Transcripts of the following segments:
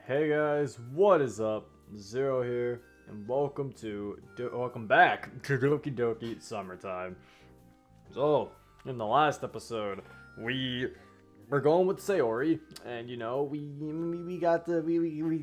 Hey guys, what is up? Zero here, and welcome back to Doki Doki Summertime. So, in the last episode, we were going with Sayori, and we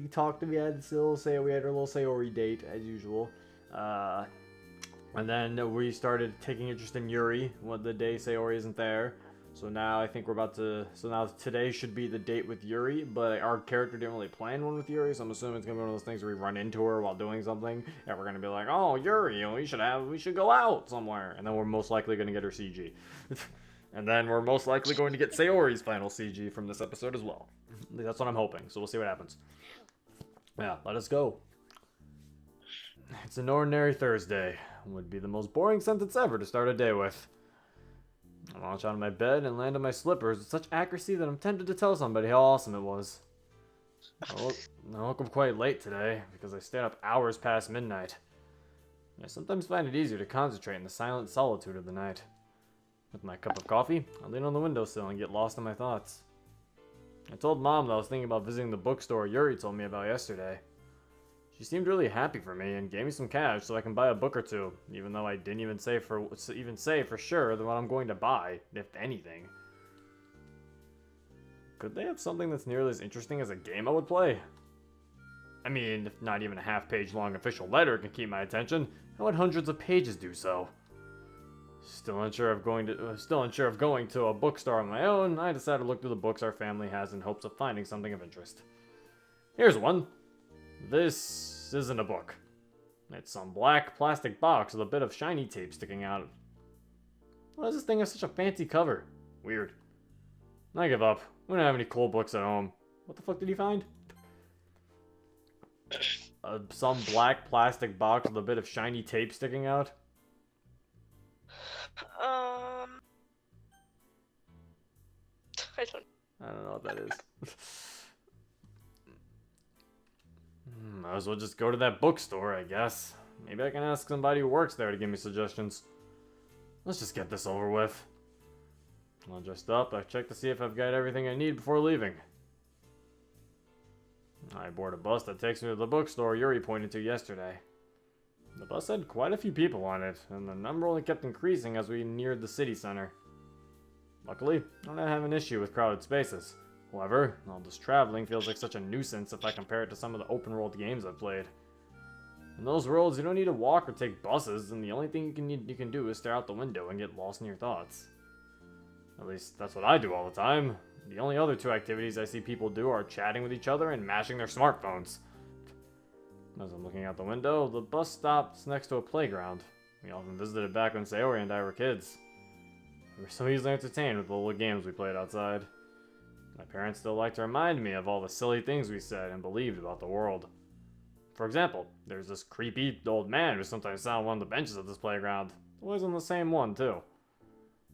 talked, we had our little Sayori date as usual, and then we started taking interest in Yuri when the day Sayori isn't there. So now I think now today should be the date with Yuri, but our character didn't really plan one with Yuri, so I'm assuming it's gonna be one of those things where we run into her while doing something, and we're gonna be like, oh, Yuri, we should go out somewhere, and then we're most likely gonna get her CG. And then we're most likely going to get Sayori's final CG from this episode as well. That's what I'm hoping, so we'll see what happens. Yeah, let us go. It's an ordinary Thursday. Would be the most boring sentence ever to start a day with. I launch out of my bed and land on my slippers with such accuracy that I'm tempted to tell somebody how awesome it was. I woke up quite late today because I stayed up hours past midnight. I sometimes find it easier to concentrate in the silent solitude of the night. With my cup of coffee, I lean on the windowsill and get lost in my thoughts. I told Mom that I was thinking about visiting the bookstore Yuri told me about yesterday. She seemed really happy for me and gave me some cash so I can buy a book or two, even though I didn't even say for sure what I'm going to buy, if anything. Could they have something that's nearly as interesting as a game I would play? I mean, if not even a half-page long official letter can keep my attention, how would hundreds of pages do so? Still unsure of going to a bookstore on my own, I decided to look through the books our family has in hopes of finding something of interest. Here's one. This isn't a book. It's some black plastic box with a bit of shiny tape sticking out. Why does this thing have such a fancy cover? Weird. I give up. We don't have any cool books at home. What the fuck did you find? Some black plastic box with a bit of shiny tape sticking out? I don't know what that is. Might as well just go to that bookstore, I guess. Maybe I can ask somebody who works there to give me suggestions. Let's just get this over with. All dressed up, I check to see if I've got everything I need before leaving. I board a bus that takes me to the bookstore Yuri pointed to yesterday. The bus had quite a few people on it, and the number only kept increasing as we neared the city center. Luckily, I don't have an issue with crowded spaces. However, all this traveling feels like such a nuisance if I compare it to some of the open-world games I've played. In those worlds, you don't need to walk or take buses, and the only thing you can do is stare out the window and get lost in your thoughts. At least, that's what I do all the time. The only other two activities I see people do are chatting with each other and mashing their smartphones. As I'm looking out the window, the bus stops next to a playground. We often visited it back when Sayori and I were kids. We were so easily entertained with the little games we played outside. My parents still like to remind me of all the silly things we said and believed about the world. For example, there's this creepy old man who sometimes sat on one of the benches of this playground. Always on the same one, too.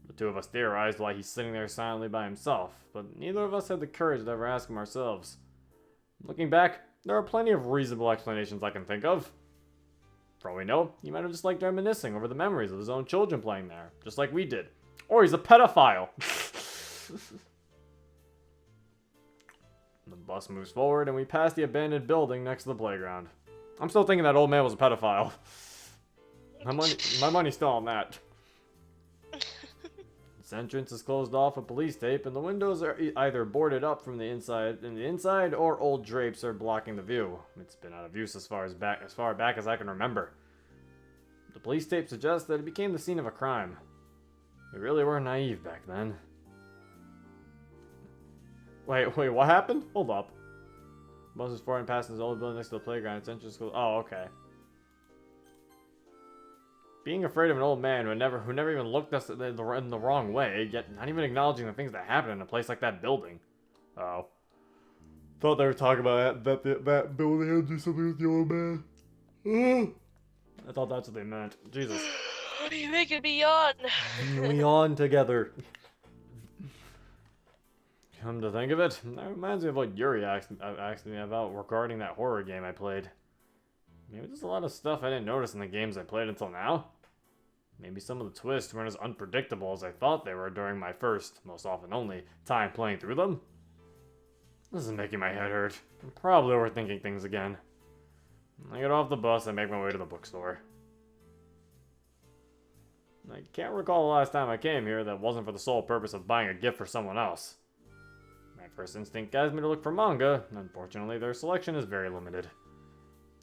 The two of us theorized why he's sitting there silently by himself, but neither of us had the courage to ever ask him ourselves. Looking back, there are plenty of reasonable explanations I can think of. For all we know, he might have just liked reminiscing over the memories of his own children playing there, just like we did. Or he's a pedophile! The bus moves forward, and we pass the abandoned building next to the playground. I'm still thinking that old man was a pedophile. My money's still on that. This entrance is closed off with police tape, and the windows are either boarded up from the inside, or old drapes are blocking the view. It's been out of use as far back as I can remember. The police tape suggests that it became the scene of a crime. We really were naive back then. Wait, what happened? Hold up. Bus is forwarding past this old building next to the playground. Its entrance goes. Oh, okay. Being afraid of an old man who never even looked us in the wrong way, yet not even acknowledging the things that happen in a place like that building. Oh. Thought they were talking about that building had to do something with the old man. I thought that's what they meant. Jesus. You're making me yawn. We yawn together. Come to think of it, that reminds me of what Yuri asked me about regarding that horror game I played. Maybe there's a lot of stuff I didn't notice in the games I played until now. Maybe some of the twists weren't as unpredictable as I thought they were during my first, most often only, time playing through them. This is making my head hurt. I'm probably overthinking things again. I get off the bus and make my way to the bookstore. I can't recall the last time I came here that wasn't for the sole purpose of buying a gift for someone else. My first instinct guides me to look for manga. Unfortunately, their selection is very limited.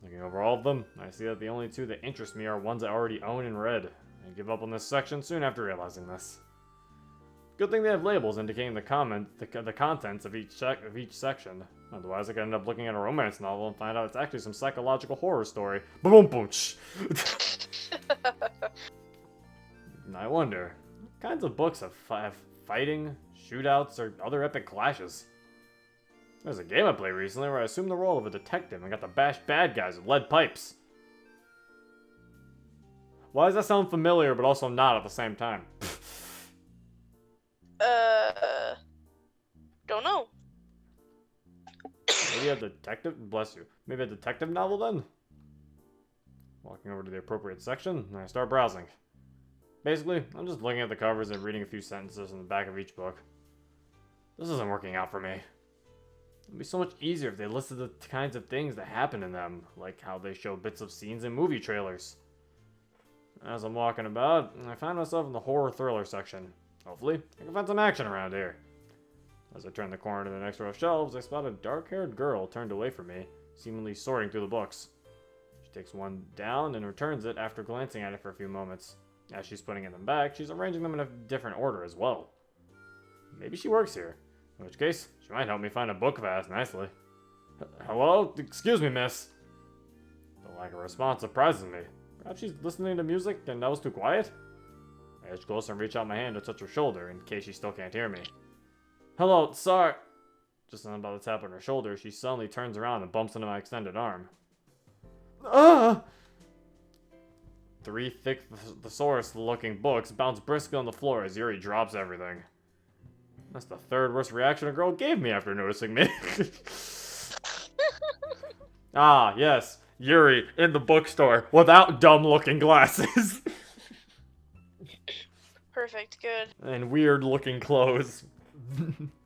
Looking over all of them, I see that the only two that interest me are ones I already own and read. I give up on this section soon after realizing this. Good thing they have labels indicating the contents of each section. Otherwise, I could end up looking at a romance novel and find out it's actually some psychological horror story. Boom, boom, I wonder, what kinds of books have fighting, shootouts, or other epic clashes? There's a game I played recently where I assumed the role of a detective and got to bash bad guys with lead pipes. Why does that sound familiar but also not at the same time? Don't know. Maybe a detective? Bless you. Maybe a detective novel then? Walking over to the appropriate section, and I start browsing. Basically, I'm just looking at the covers and reading a few sentences in the back of each book. This isn't working out for me. It'd be so much easier if they listed the kinds of things that happen in them, like how they show bits of scenes in movie trailers. As I'm walking about, I find myself in the horror thriller section. Hopefully, I can find some action around here. As I turn the corner to the next row of shelves, I spot a dark-haired girl turned away from me, seemingly sorting through the books. She takes one down and returns it after glancing at it for a few moments. As she's putting them back, she's arranging them in a different order as well. Maybe she works here, in which case, she might help me find a book fast nicely. Hello? Excuse me, miss. The lack of response surprises me. Perhaps she's listening to music and that was too quiet? I edge closer and reach out my hand to touch her shoulder in case she still can't hear me. Hello, sorry. Just as I'm about to tap on her shoulder, she suddenly turns around and bumps into my extended arm. Ah! 3 thick thesaurus-looking books bounce briskly on the floor as Yuri drops everything. That's the third worst reaction a girl gave me after noticing me. Ah, yes, Yuri in the bookstore without dumb-looking glasses. Perfect, good. And weird-looking clothes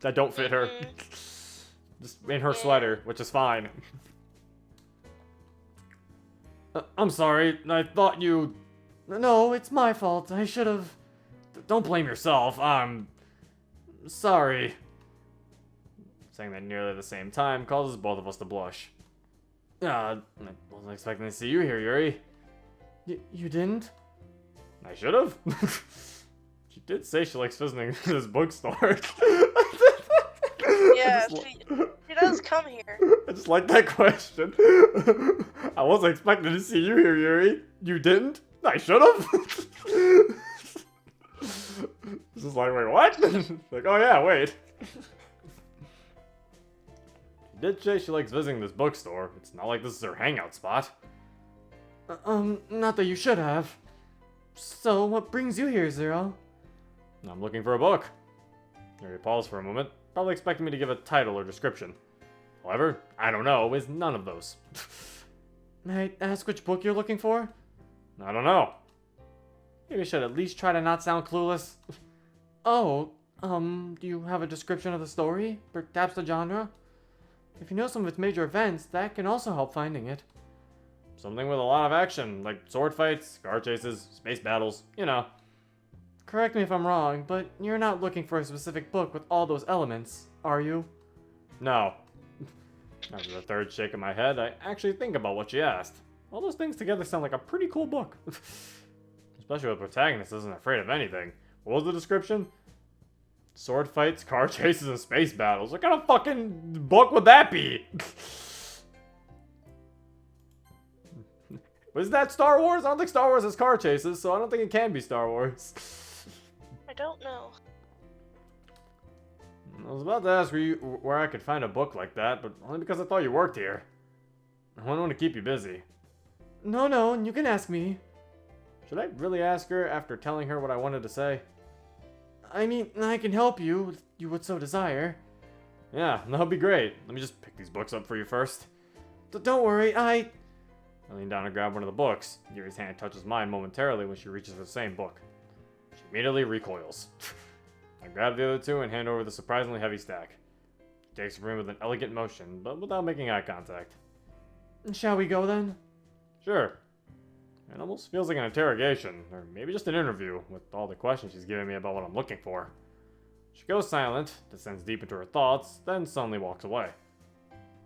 that don't fit her. Just in her sweater, which is fine. I'm sorry, I thought you... No, it's my fault, I should've... Don't blame yourself, I'm... sorry. Saying that nearly at the same time causes both of us to blush. I wasn't expecting to see you here, Yuri. You didn't? I should've. She did say she likes visiting this bookstore. Yeah, she does come here. I just like that question. I wasn't expecting to see you here, Yuri. You didn't? I should've. This is like, wait, what? Like, oh yeah, wait. She did say she likes visiting this bookstore. It's not like this is her hangout spot. Not that you should have. So, what brings you here, Zero? I'm looking for a book. Yuri paused for a moment, probably expecting me to give a title or description. However, I don't know is none of those. May I ask which book you're looking for? I don't know. Maybe I should at least try to not sound clueless. Oh, do you have a description of the story? Perhaps the genre? If you know some of its major events, that can also help finding it. Something with a lot of action, like sword fights, car chases, space battles, you know. Correct me if I'm wrong, but you're not looking for a specific book with all those elements, are you? No. After the third shake of my head, I actually think about what she asked. All those things together sound like a pretty cool book. Especially when the protagonist isn't afraid of anything. What was the description? Sword fights, car chases, and space battles. What kind of fucking book would that be? Was that Star Wars? I don't think Star Wars has car chases, so I don't think it can be Star Wars. I don't know. I was about to ask where I could find a book like that, but only because I thought you worked here. I wouldn't want to keep you busy. No, you can ask me. Should I really ask her after telling her what I wanted to say? I mean, I can help you if you would so desire. Yeah, that would be great. Let me just pick these books up for you first. Don't worry, I lean down and grab one of the books. Yuri's hand touches mine momentarily when she reaches for the same book. She immediately recoils. I grab the other two and hand over the surprisingly heavy stack. She takes the room with an elegant motion, but without making eye contact. Shall we go then? Sure. It almost feels like an interrogation, or maybe just an interview, with all the questions she's giving me about what I'm looking for. She goes silent, descends deep into her thoughts, then suddenly walks away.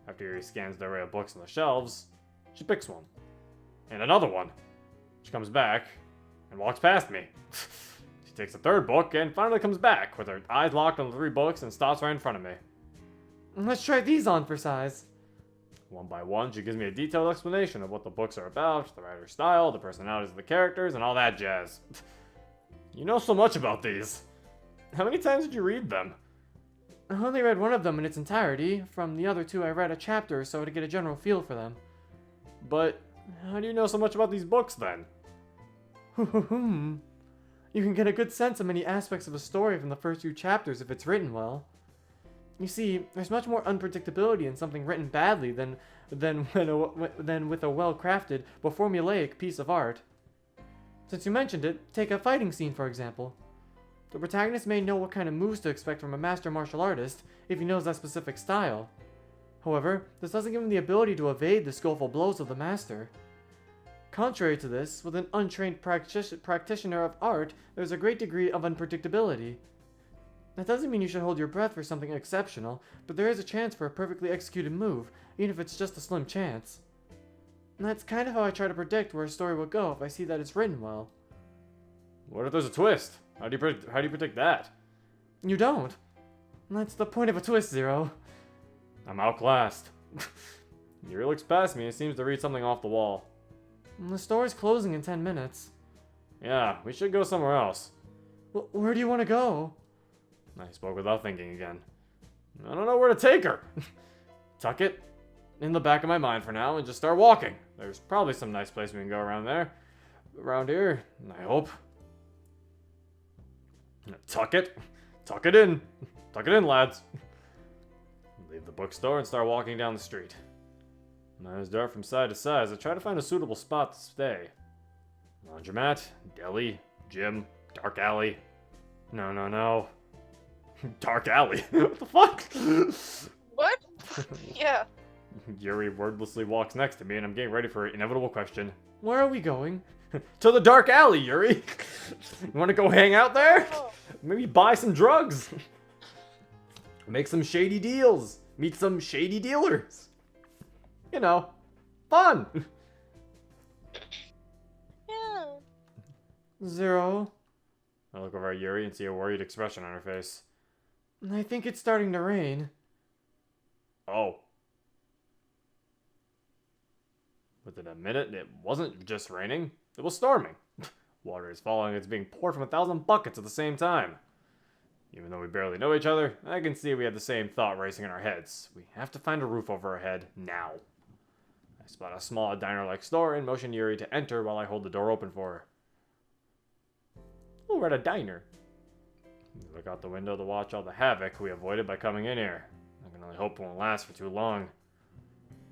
After Yuri scans the array of books on the shelves, she picks one. And another one. She comes back, and walks past me. She takes a third book, and finally comes back, with her eyes locked on the 3 books, and stops right in front of me. Let's try these on for size. One by one, she gives me a detailed explanation of what the books are about, the writer's style, the personalities of the characters, and all that jazz. You know so much about these. How many times did you read them? I only read one of them in its entirety. From the other 2, I read a chapter or so to get a general feel for them. But how do you know so much about these books then? You can get a good sense of many aspects of a story from the first few chapters if it's written well. You see, there's much more unpredictability in something written badly than with a well-crafted but formulaic piece of art. Since you mentioned it, take a fighting scene for example. The protagonist may know what kind of moves to expect from a master martial artist if he knows that specific style. However, this doesn't give him the ability to evade the skillful blows of the master. Contrary to this, with an untrained practitioner of art, there's a great degree of unpredictability. That doesn't mean you should hold your breath for something exceptional, but there is a chance for a perfectly executed move, even if it's just a slim chance. And that's kind of how I try to predict where a story will go if I see that it's written well. What if there's a twist? How do you predict that? You don't. And that's the point of a twist, Zero. I'm outclassed. Yuri looks past me and seems to read something off the wall. And the store's closing in 10 minutes. Yeah, we should go somewhere else. Where do you want to go? I spoke without thinking again. I don't know where to take her. Tuck it in the back of my mind for now and just start walking. There's probably some nice place we can go around there. Around here, I hope. Tuck it. Tuck it in. Tuck it in, lads. Leave the bookstore and start walking down the street. My eyes dart from side to side as I try to find a suitable spot to stay. Laundromat, deli, gym, dark alley. No. Dark alley? What the fuck? What? Yeah. Yuri wordlessly walks next to me and I'm getting ready for an inevitable question. Where are we going? To the dark alley, Yuri! You wanna go hang out there? Oh. Maybe buy some drugs. Make some shady deals. Meet some shady dealers. You know, fun. Yeah. Zero. I look over at Yuri and see a worried expression on her face. I think it's starting to rain. Oh. Within a minute, it wasn't just raining, it was storming. Water is falling, it's being poured from 1,000 buckets at the same time. Even though we barely know each other, I can see we have the same thought racing in our heads. We have to find a roof over our head, now. I spot a small diner-like store and motion Yuri to enter while I hold the door open for her. Oh, we're at a diner. We look out the window to watch all the havoc we avoided by coming in here. I can only hope it won't last for too long.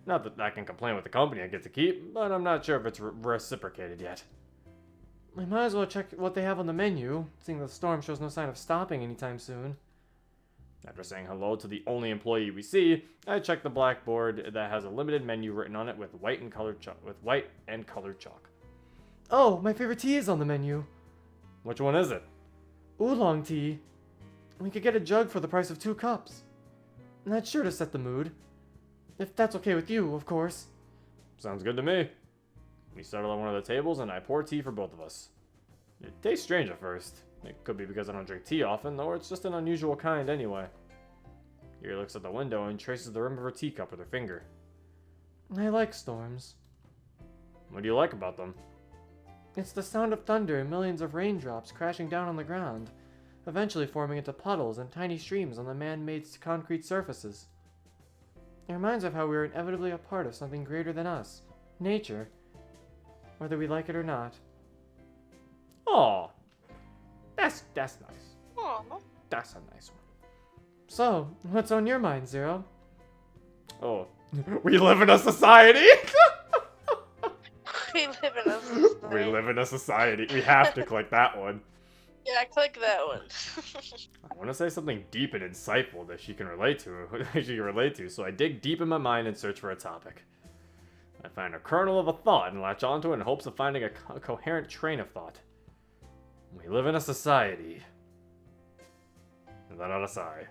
Not that I can complain with the company I get to keep, but I'm not sure if it's reciprocated yet. I might as well check what they have on the menu, seeing the storm shows no sign of stopping anytime soon. After saying hello to the only employee we see, I check the blackboard that has a limited menu written on it with white and colored chalk. Oh, my favorite tea is on the menu. Which one is it? Oolong tea. We could get a jug for the price of 2 cups. And that's sure to set the mood. If that's okay with you, of course. Sounds good to me. We settle on one of the tables and I pour tea for both of us. It tastes strange at first. It could be because I don't drink tea often, or it's just an unusual kind anyway. Yuri looks at the window and traces the rim of her teacup with her finger. I like storms. What do you like about them? It's the sound of thunder and millions of raindrops crashing down on the ground, eventually forming into puddles and tiny streams on the man-made concrete surfaces. It reminds of how we are inevitably a part of something greater than us, nature, whether we like it or not. Aw, that's nice. Aw. That's a nice one. So, what's on your mind, Zero? Oh, we live in a society. We live in a society. We live in a society. We have to click that one. Yeah, click that one. I want to say something deep and insightful that she can relate to, so I dig deep in my mind and search for a topic. I find a kernel of a thought and latch onto it in hopes of finding a coherent train of thought. We live in a society. Is that not a sigh?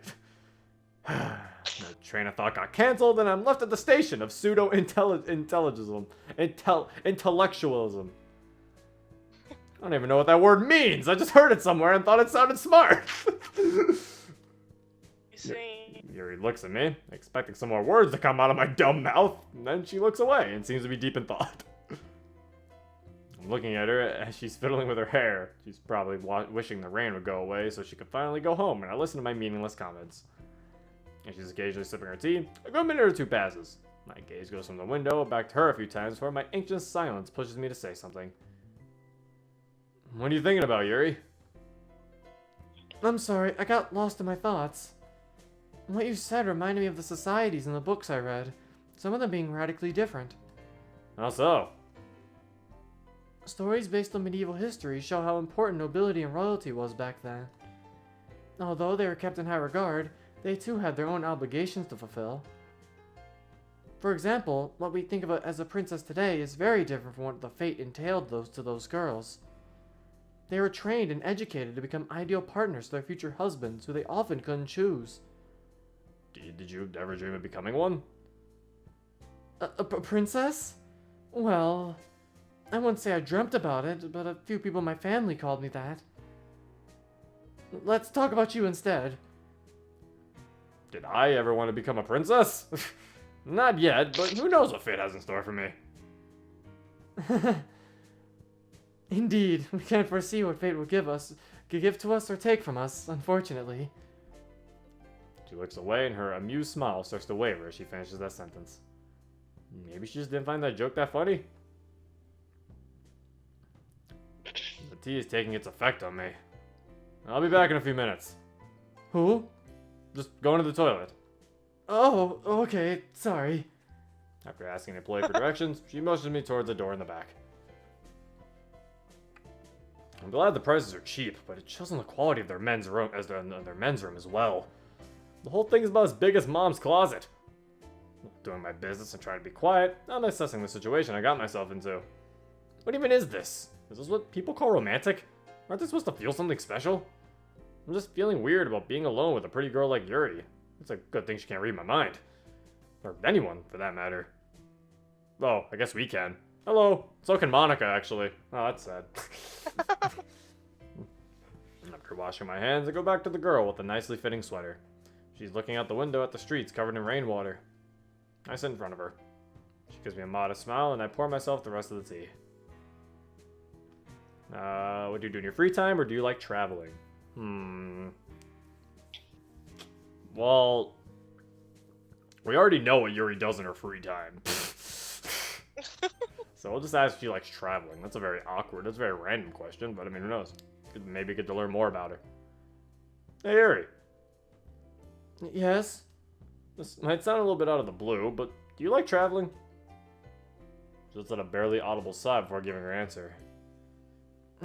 The train of thought got cancelled, and I'm left at the station of intellectualism. I don't even know what that word means. I just heard it somewhere and thought it sounded smart. You see, Yuri looks at me, expecting some more words to come out of my dumb mouth, and then she looks away and seems to be deep in thought. I'm looking at her as she's fiddling with her hair. She's probably wishing the rain would go away so she could finally go home, and I listen to my meaningless comments. And she's occasionally sipping her tea. A good minute or two passes. My gaze goes from the window back to her a few times before my anxious silence pushes me to say something. What are you thinking about, Yuri? I'm sorry, I got lost in my thoughts. What you said reminded me of the societies in the books I read, some of them being radically different. How so? Stories based on medieval history show how important nobility and royalty was back then. Although they were kept in high regard, they too had their own obligations to fulfill. For example, what we think of as a princess today is very different from what the fate entailed to those girls. They were trained and educated to become ideal partners to their future husbands, who they often couldn't choose. Did you ever dream of becoming one? A princess? Well, I wouldn't say I dreamt about it, but a few people in my family called me that. Let's talk about you instead. Did I ever want to become a princess? Not yet, but who knows what fate has in store for me. Indeed, we can't foresee what fate will give to us or take from us, unfortunately. She looks away and her amused smile starts to waver as she finishes that sentence. Maybe she just didn't find that joke that funny? The tea is taking its effect on me. I'll be back in a few minutes. Who? Just going to the toilet. Oh, okay, sorry. After asking the employee for directions, she motions me towards the door in the back. I'm glad the prices are cheap, but it shows on the quality of their men's room as well. The whole thing is about as big as Mom's closet. Doing my business and trying to be quiet, I'm assessing the situation I got myself into. What even is this? Is this what people call romantic? Aren't they supposed to feel something special? I'm just feeling weird about being alone with a pretty girl like Yuri. It's a good thing she can't read my mind. Or anyone, for that matter. Oh, I guess we can. Hello. So can Monica, actually. Oh, that's sad. After washing my hands, I go back to the girl with the nicely fitting sweater. She's looking out the window at the streets covered in rainwater. I sit in front of her. She gives me a modest smile, and I pour myself the rest of the tea. What do you do in your free time, or do you like traveling? Well, we already know what Yuri does in her free time. So I'll just ask if she likes traveling. That's a very random question, but I mean, who knows? Maybe get to learn more about her. Hey, Yuri. Yes? This might sound a little bit out of the blue, but do you like traveling? She lets out a barely audible sigh before giving her answer.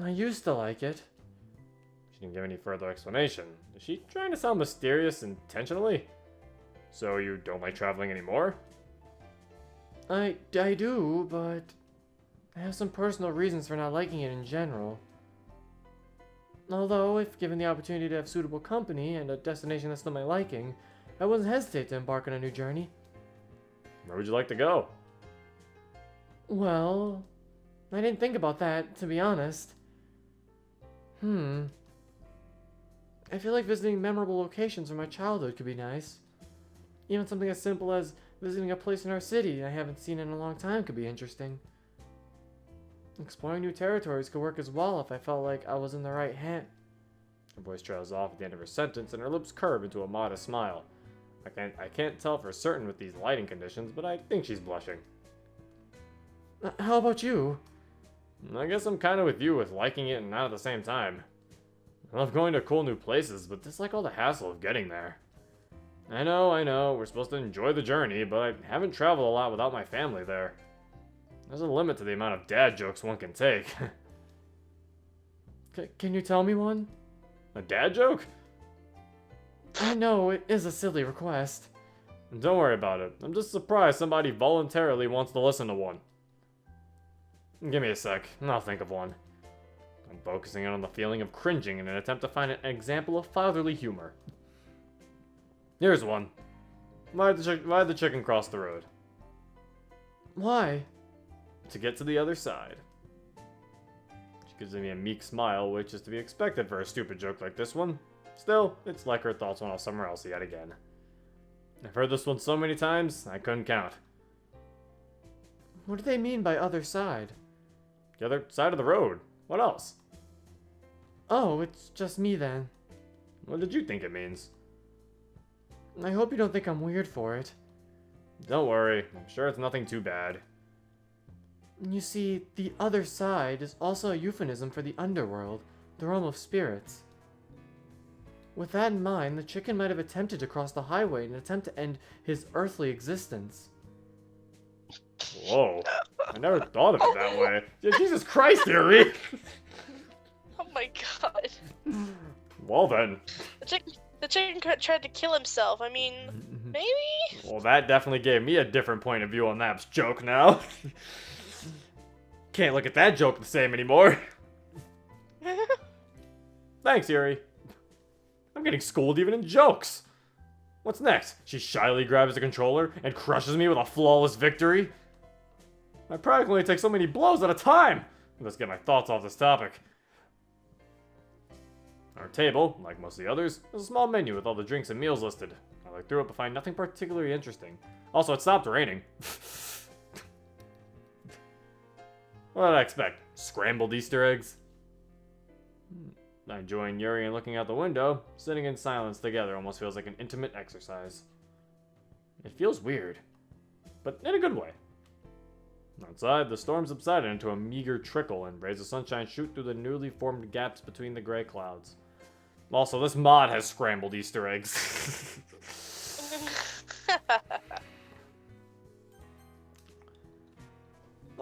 I used to like it. She didn't give any further explanation. Is she trying to sound mysterious intentionally? So you don't like traveling anymore? I do, but I have some personal reasons for not liking it in general. Although, if given the opportunity to have suitable company and a destination that's to my liking, I wouldn't hesitate to embark on a new journey. Where would you like to go? Well, I didn't think about that, to be honest. I feel like visiting memorable locations from my childhood could be nice. Even something as simple as visiting a place in our city I haven't seen in a long time could be interesting. Exploring new territories could work as well if I felt like I was in the right hand. Her voice trails off at the end of her sentence, and her lips curve into a modest smile. I can't tell for certain with these lighting conditions, but I think she's blushing. How about you? I guess I'm kind of with you with liking it and not at the same time. I love going to cool new places, but dislike all the hassle of getting there. I know, we're supposed to enjoy the journey, but I haven't traveled a lot without my family there. There's a limit to the amount of dad jokes one can take. Can you tell me one? A dad joke? I know, it is a silly request. Don't worry about it. I'm just surprised somebody voluntarily wants to listen to one. Give me a sec, and I'll think of one. I'm focusing in on the feeling of cringing in an attempt to find an example of fatherly humor. Here's one. Why'd the chicken cross the road? Why? To get to the other side. She gives me a meek smile, which is to be expected for a stupid joke like this one. Still, it's like her thoughts went off somewhere else yet again. I've heard this one so many times, I couldn't count. What do they mean by other side? The other side of the road. What else? Oh, it's just me then. What did you think it means? I hope you don't think I'm weird for it. Don't worry, I'm sure it's nothing too bad. You see, the other side is also a euphemism for the underworld, the realm of spirits. With that in mind, the chicken might have attempted to cross the highway in an attempt to end his earthly existence. Whoa, I never thought of it that way. Yeah, Jesus Christ, Yuri! Oh my god. Well then. The chicken tried to kill himself. I mean, maybe? Well, that definitely gave me a different point of view on that joke now. Can't look at that joke the same anymore. Thanks, Yuri. I'm getting schooled even in jokes. What's next? She shyly grabs the controller and crushes me with a flawless victory. I probably only take so many blows at a time. Let's get my thoughts off this topic. Our table, like most of the others, is a small menu with all the drinks and meals listed. I looked through it but find nothing particularly interesting. Also, it stopped raining. What did I expect? Scrambled Easter eggs? I join Yuri in looking out the window. Sitting in silence together almost feels like an intimate exercise. It feels weird, but in a good way. Outside, the storm subsided into a meager trickle and rays of sunshine shoot through the newly formed gaps between the gray clouds. Also, this mod has scrambled Easter eggs.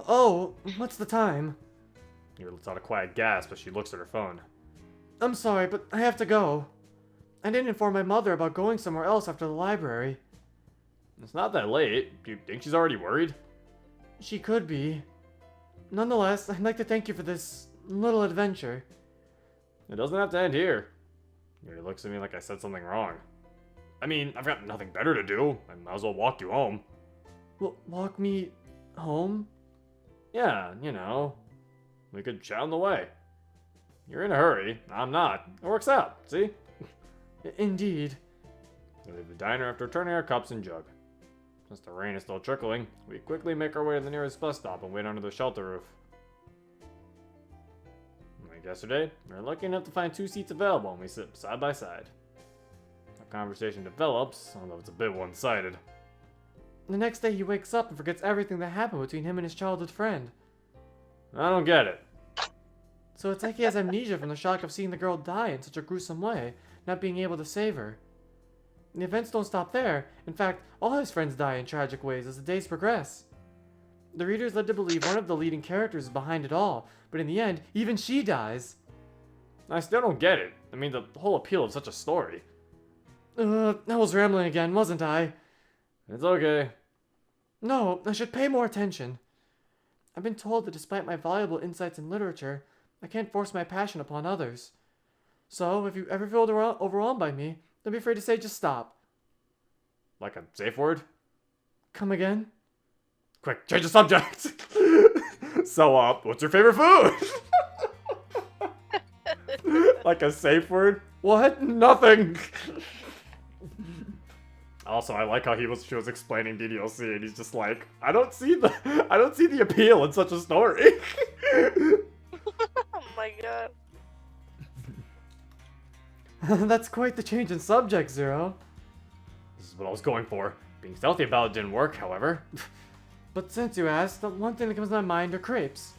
Oh, what's the time? Yuri lets out a quiet gasp as she looks at her phone. I'm sorry, but I have to go. I didn't inform my mother about going somewhere else after the library. It's not that late. Do you think she's already worried? She could be. Nonetheless, I'd like to thank you for this little adventure. It doesn't have to end here. Yuri looks at me like I said something wrong. I mean, I've got nothing better to do. I might as well walk you home. Walk me home? Yeah, you know. We could chat on the way. You're in a hurry. I'm not. It works out, see? Indeed. We leave the diner after returning our cups and jug. Since the rain is still trickling, we quickly make our way to the nearest bus stop and wait under the shelter roof. Like yesterday, we were lucky enough to find 2 seats available and we sit side by side. Our conversation develops, although it's a bit one-sided. The next day he wakes up and forgets everything that happened between him and his childhood friend. I don't get it. So it's like he has amnesia from the shock of seeing the girl die in such a gruesome way, not being able to save her. The events don't stop there. In fact, all his friends die in tragic ways as the days progress. The reader is led to believe one of the leading characters is behind it all, but in the end, even she dies. I still don't get it. I mean, the whole appeal of such a story. I was rambling again, wasn't I? It's okay. No, I should pay more attention. I've been told that despite my valuable insights in literature, I can't force my passion upon others. So, if you ever feel overwhelmed by me, don't be afraid to say just stop. Like a safe word? Come again? Quick, change the subject! So, what's your favorite food? Like a safe word? What? Nothing! Also, I like how she was explaining DDLC and he's just like, I don't see the appeal in such a story. Oh my god. That's quite the change in subject, Zero. This is what I was going for. Being stealthy about it didn't work, however. But since you asked, the one thing that comes to my mind are crepes.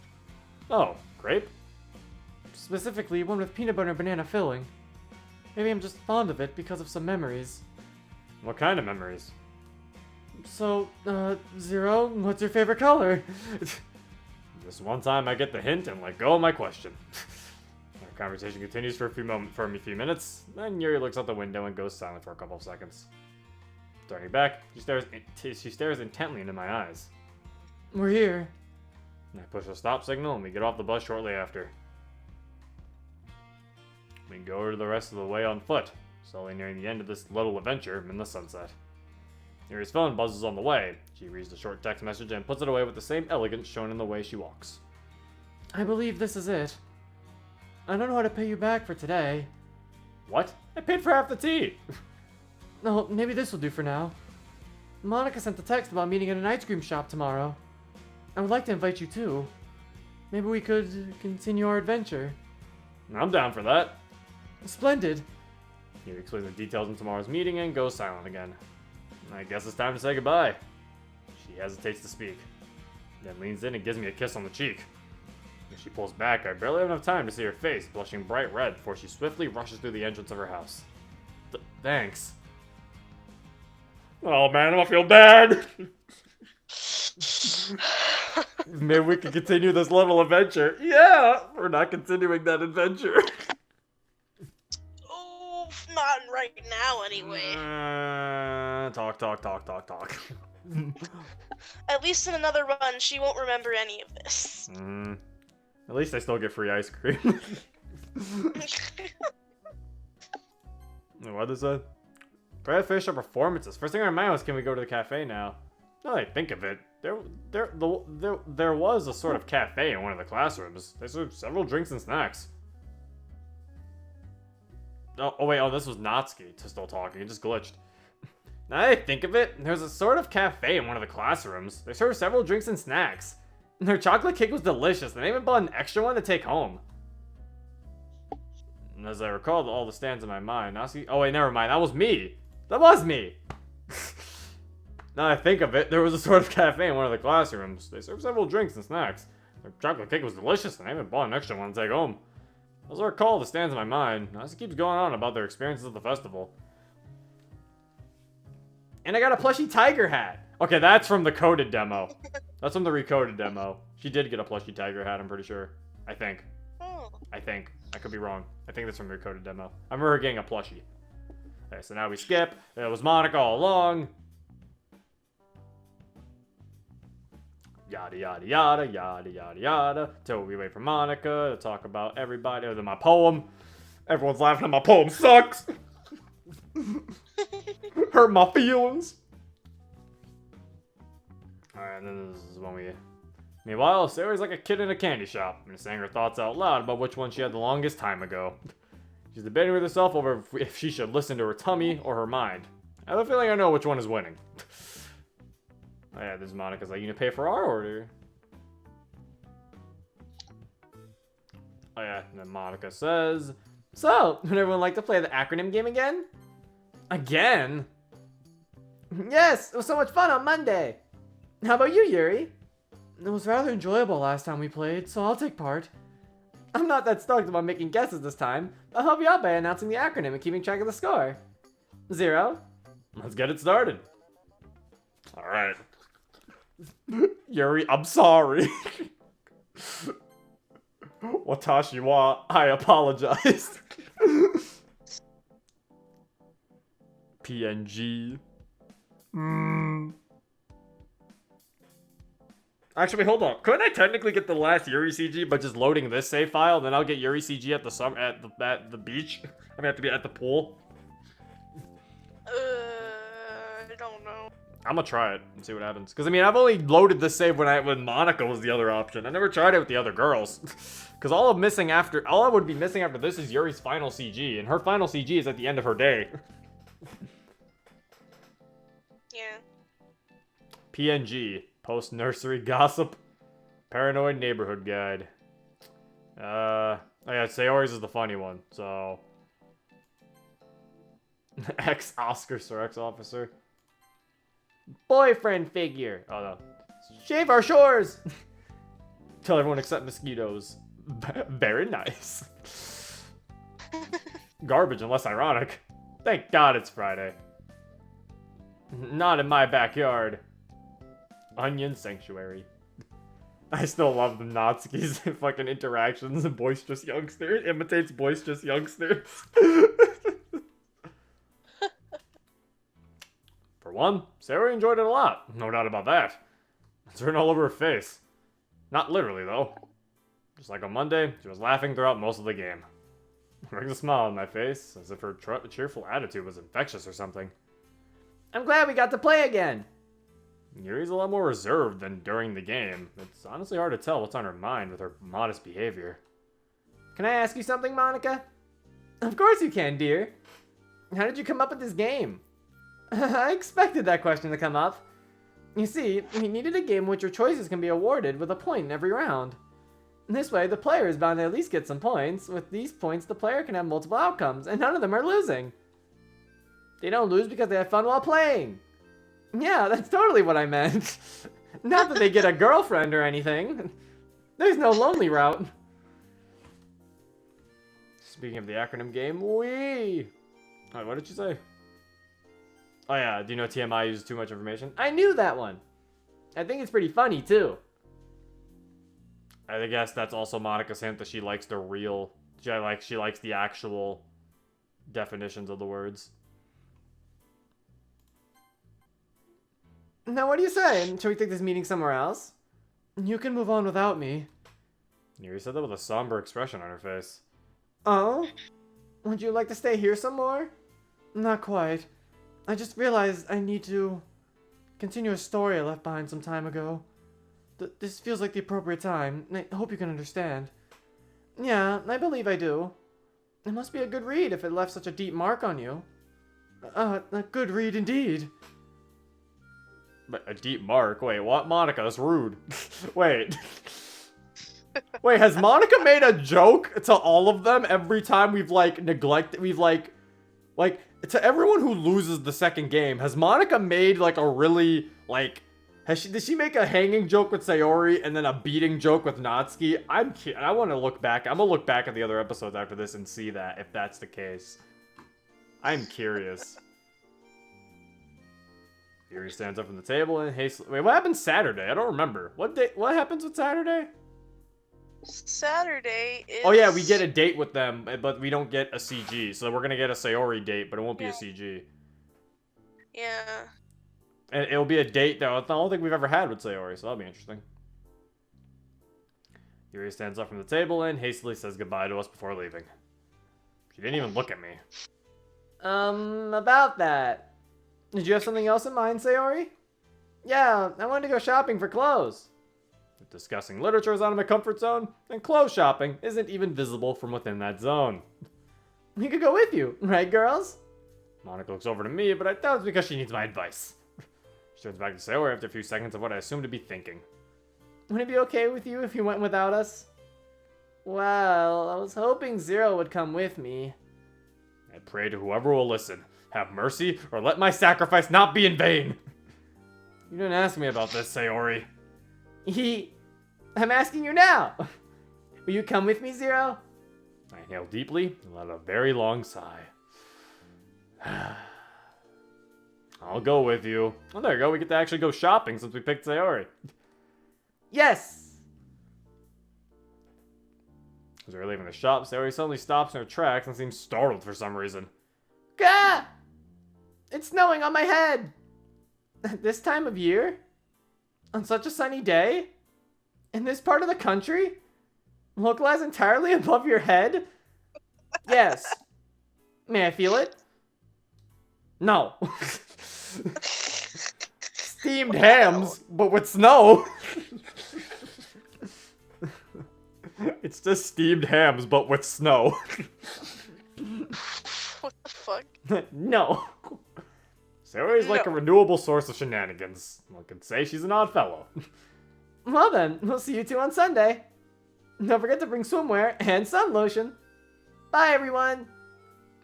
Oh, grape? Specifically, one with peanut butter and banana filling. Maybe I'm just fond of it because of some memories. What kind of memories? So, Zero, what's your favorite color? This one time I get the hint and let go of my question. The conversation continues for a few minutes, then Yuri looks out the window and goes silent for a couple of seconds. Turning back, she stares intently into my eyes. We're here. I push the stop signal and we get off the bus shortly after. We go the rest of the way on foot, slowly nearing the end of this little adventure in the sunset. Yuri's phone buzzes on the way. She reads the short text message and puts it away with the same elegance shown in the way she walks. I believe this is it. I don't know how to pay you back for today. What? I paid for half the tea! No, maybe this will do for now. Monica sent a text about meeting at an ice cream shop tomorrow. I would like to invite you too. Maybe we could continue our adventure. I'm down for that. Splendid. Yuri explains the details of tomorrow's meeting and goes silent again. I guess it's time to say goodbye. She hesitates to speak, then leans in and gives me a kiss on the cheek. As she pulls back, I barely have enough time to see her face, blushing bright red before she swiftly rushes through the entrance of her house. Thanks. Oh man, I feel bad! Maybe we can continue this little adventure. Yeah! We're not continuing that adventure. Oh, not right now anyway. Talk. At least in another run, she won't remember any of this. At least I still get free ice cream. What is that? Try to finish our performances. First thing on my mind was, can we go to the cafe now? Now that I think of it, there was a sort of cafe in one of the classrooms. They served several drinks and snacks. Oh wait, this was Natsuki still talking. It just glitched. Now that I think of it, there's a sort of cafe in one of the classrooms. They served several drinks and snacks. Their chocolate cake was delicious, and they even bought an extra one to take home. And as I recall all the stands in my mind, Natsuki... Oh wait, never mind. That was me. That was me! Now that I think of it, there was a sort of cafe in one of the classrooms. They served several drinks and snacks. Their chocolate cake was delicious, and I even bought an extra one to take home. As I recall the stands in my mind, Natsuki keeps going on about their experiences at the festival. And I got a plushie tiger hat! Okay, that's from the coded demo. That's from the recoded demo. She did get a plushie tiger hat, I'm pretty sure. I think. I think. I could be wrong. I think that's from the recoded demo. I remember her getting a plushie. Okay, so now we skip. It was Monica all along. Yada yada yada yada yada yada. Till we wait for Monica to talk about everybody other than my poem. Everyone's laughing at my poem sucks. Hurt my feelings. Alright, then this is when we... Meanwhile, Sayori's like a kid in a candy shop and is saying her thoughts out loud about which one she had the longest time ago. She's debating with herself over if she should listen to her tummy or her mind. I have a feeling I know which one is winning. Oh yeah, this is Monica's like, you gonna pay for our order? Oh yeah, and then Monica says, so, would everyone like to play the acronym game again? Again? Yes, it was so much fun on Monday. How about you, Yuri? It was rather enjoyable last time we played, so I'll take part. I'm not that stoked about making guesses this time. I'll help you out by announcing the acronym and keeping track of the score. 0. Let's get it started. Alright. Yuri, I'm sorry. Watashi wa, I apologize. PNG. Actually, hold on. Couldn't I technically get the last Yuri CG by just loading this save file? Then I'll get Yuri CG at the beach. I mean, have to be at the pool. I don't know. I'm gonna try it and see what happens. Because I mean, I've only loaded this save when Monica was the other option. I never tried it with the other girls. Because all I would be missing after this is Yuri's final CG, and her final CG is at the end of her day. Yeah. PNG. Post-nursery gossip. Paranoid neighborhood guide. Oh yeah, Sayori's is the funny one, so... Ex-Oscar Surex officer. Boyfriend figure. Oh no. Shave our shores! Tell everyone except mosquitoes. Very nice. Garbage and less ironic. Thank God it's Friday. Not in my backyard. Onion Sanctuary. I still love the Natsuki's fucking interactions and boisterous youngster. Imitates boisterous youngsters. For one, Sayori enjoyed it a lot. No doubt about that. It's written all over her face. Not literally, though. Just like on Monday, she was laughing throughout most of the game. Brings a smile on my face, as if her cheerful attitude was infectious or something. I'm glad we got to play again. Yuri's a lot more reserved than during the game. It's honestly hard to tell what's on her mind with her modest behavior. Can I ask you something, Monica? Of course you can, dear. How did you come up with this game? I expected that question to come up. You see, we needed a game in which your choices can be awarded with a point in every round. This way, the player is bound to at least get some points. With these points, the player can have multiple outcomes, and none of them are losing. They don't lose because they have fun while playing. Yeah, that's totally what I meant. Not that they get a girlfriend or anything. There's no lonely route. Speaking of the acronym game, wee! Wait, what did you say? Oh yeah, do you know TMI uses too much information? I knew that one. I think it's pretty funny, too. I guess that's also Monica's hint that she likes the real... She likes the actual definitions of the words. Now, what do you say? Shall we take this meeting somewhere else? You can move on without me. Yuri said that with a somber expression on her face. Oh? Would you like to stay here some more? Not quite. I just realized I need to continue a story I left behind some time ago. This feels like the appropriate time, and I hope you can understand. Yeah, I believe I do. It must be a good read if it left such a deep mark on you. A good read indeed. But a deep mark? Wait, what? Monica, that's rude. Wait. Wait, has Monica made a joke to all of them every time we've, to everyone who loses the second game, has Monica made, a really, did she make a hanging joke with Sayori and then a beating joke with Natsuki? I want to look back. I'm going to look back at the other episodes after this and see that, if that's the case. I'm curious. Yuri stands up from the table and hastily... Wait, what happens Saturday? I don't remember. What happens with Saturday? Saturday is... Oh yeah, we get a date with them, but we don't get a CG. So we're gonna get a Sayori date, but it won't be a CG. Yeah. And it'll be a date that I don't think we've ever had with Sayori, so that'll be interesting. Yuri stands up from the table and hastily says goodbye to us before leaving. She didn't even look at me. About that. Did you have something else in mind, Sayori? Yeah, I wanted to go shopping for clothes. If discussing literature is out of my comfort zone, then clothes shopping isn't even visible from within that zone. We could go with you, right, girls? Monica looks over to me, but I doubt it's because she needs my advice. She turns back to Sayori after a few seconds of what I assume to be thinking. Would it be okay with you if you went without us? Well, I was hoping Zero would come with me. I pray to whoever will listen. Have mercy, or let my sacrifice not be in vain. You didn't ask me about this, Sayori. I'm asking you now. Will you come with me, Zero? I inhaled deeply and let out a very long sigh. I'll go with you. Oh, there you go. We get to actually go shopping since we picked Sayori. Yes! As we were leaving the shop, Sayori suddenly stops in her tracks and seems startled for some reason. Gah! It's snowing on my head! At this time of year? On such a sunny day? In this part of the country? Localized entirely above your head? Yes. May I feel it? No. Steamed hams, but with snow. It's just steamed hams, but with snow. What the fuck? No. Sayori's like a renewable source of shenanigans. One could say she's an odd fellow. Well then, we'll see you two on Sunday. Don't forget to bring swimwear and sun lotion. Bye, everyone.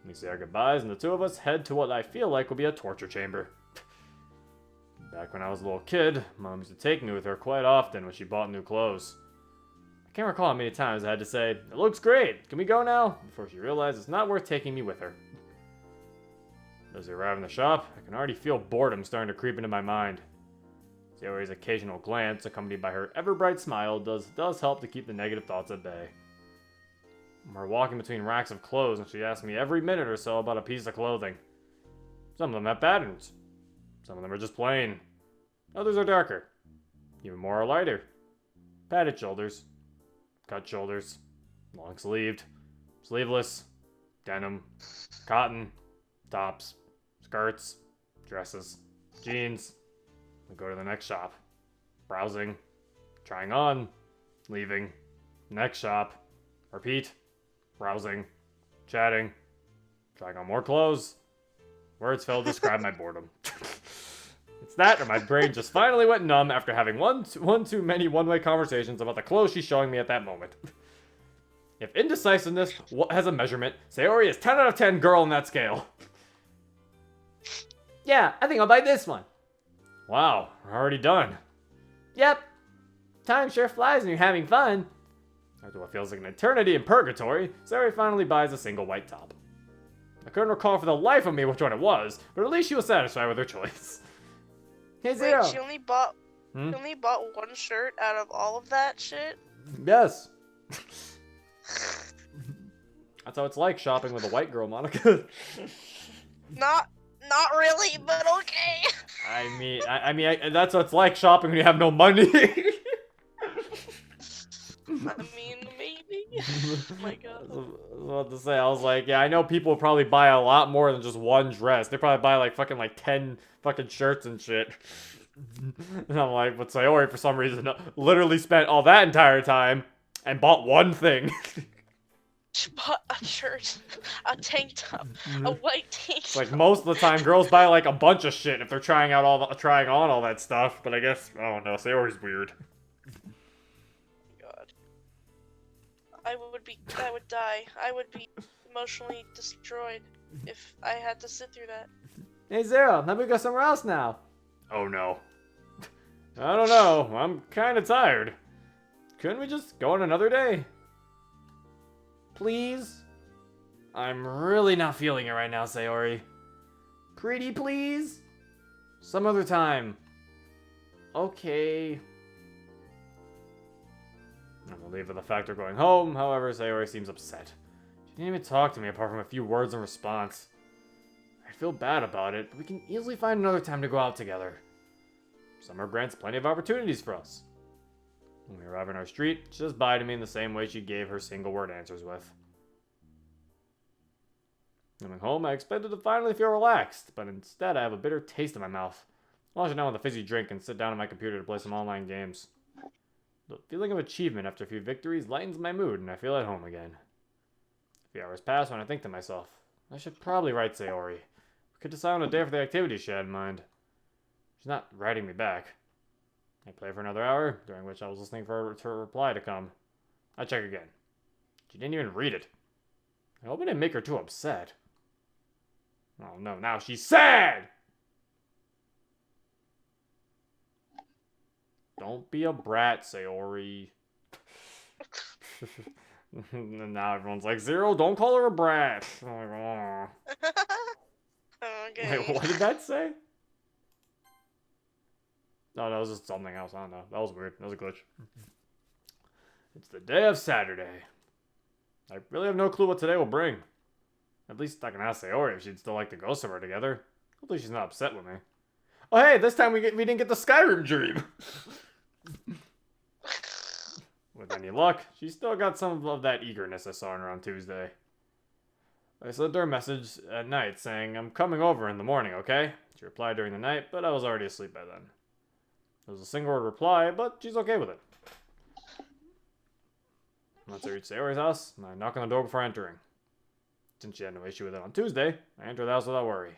We say our goodbyes, and the two of us head to what I feel like will be a torture chamber. Back when I was a little kid, Mom used to take me with her quite often when she bought new clothes. I can't recall how many times I had to say, "It looks great, can we go now?" before she realized it's not worth taking me with her. As we arrive in the shop, I can already feel boredom starting to creep into my mind. Sayori's occasional glance, accompanied by her ever-bright smile, does help to keep the negative thoughts at bay. We're walking between racks of clothes, and she asks me every minute or so about a piece of clothing. Some of them have patterns. Some of them are just plain. Others are darker. Even more are lighter. Padded shoulders. Cut shoulders. Long-sleeved. Sleeveless. Denim. Cotton. Tops. Skirts. Dresses. Jeans. We go to the next shop. Browsing. Trying on. Leaving. Next shop. Repeat. Browsing. Chatting. Trying on more clothes. Words fail to describe my boredom. It's that, or my brain just finally went numb after having one too many one-way conversations about the clothes she's showing me at that moment. If indecisiveness has a measurement, Sayori is 10 out of 10 girl on that scale. Yeah, I think I'll buy this one. Wow, we're already done. Yep. Time sure flies when you're having fun. After what feels like an eternity in purgatory, Sayori finally buys a single white top. I couldn't recall for the life of me which one it was, but at least she was satisfied with her choice. Hey, Zero. Wait, she only bought one shirt out of all of that shit? Yes. That's how it's like shopping with a white girl, Monica. Not really, but okay. I mean, that's what it's like shopping when you have no money. I mean, maybe. Oh my god. I was about to say, I was like, yeah, I know people probably buy a lot more than just one dress. They probably buy like 10 fucking shirts and shit. And I'm like, but Sayori for some reason literally spent all that entire time and bought one thing. She bought a shirt, a tank top, a white tank top. Like most of the time, girls buy like a bunch of shit if they're trying on all that stuff. But I guess, I don't know, Sayori's weird. God, I would die. I would be emotionally destroyed if I had to sit through that. Hey, Zero, maybe we go somewhere else now. Oh no. I don't know. I'm kind of tired. Couldn't we just go on another day? Please? I'm really not feeling it right now, Sayori. Pretty please? Some other time. Okay. I'm relieved of the fact we're going home, however, Sayori seems upset. She didn't even talk to me apart from a few words in response. I feel bad about it, but we can easily find another time to go out together. Summer grants plenty of opportunities for us. When we arrive on our street, she says bye to me in the same way she gave her single-word answers with. Coming home, I expected to finally feel relaxed, but instead I have a bitter taste in my mouth. I wash it down with a fizzy drink and sit down at my computer to play some online games. The feeling of achievement after a few victories lightens my mood, and I feel at home again. A few hours pass when I think to myself, I should probably write Sayori. We could decide on a day for the activity she had in mind. She's not writing me back. I play for another hour, during which I was listening for her reply to come. I check again. She didn't even read it. I hope I didn't make her too upset. Oh no, now she's sad! Don't be a brat, Sayori. And now everyone's like, Zero, don't call her a brat. I'm like, oh. Okay. Wait, what did that say? No, that was just something else. I don't know. That was weird. That was a glitch. It's the day of Saturday. I really have no clue what today will bring. At least I can ask Sayori if she'd still like to go somewhere together. Hopefully she's not upset with me. Oh hey, this time we didn't get the Skyrim dream. With any luck, she's still got some of that eagerness I saw in her on Tuesday. I sent her a message at night saying, I'm coming over in the morning, okay? She replied during the night, but I was already asleep by then. It was a single word reply, but she's okay with it. Once I reach Sayori's house, I knock on the door before entering. Since she had no issue with it on Tuesday, I enter the house without worry.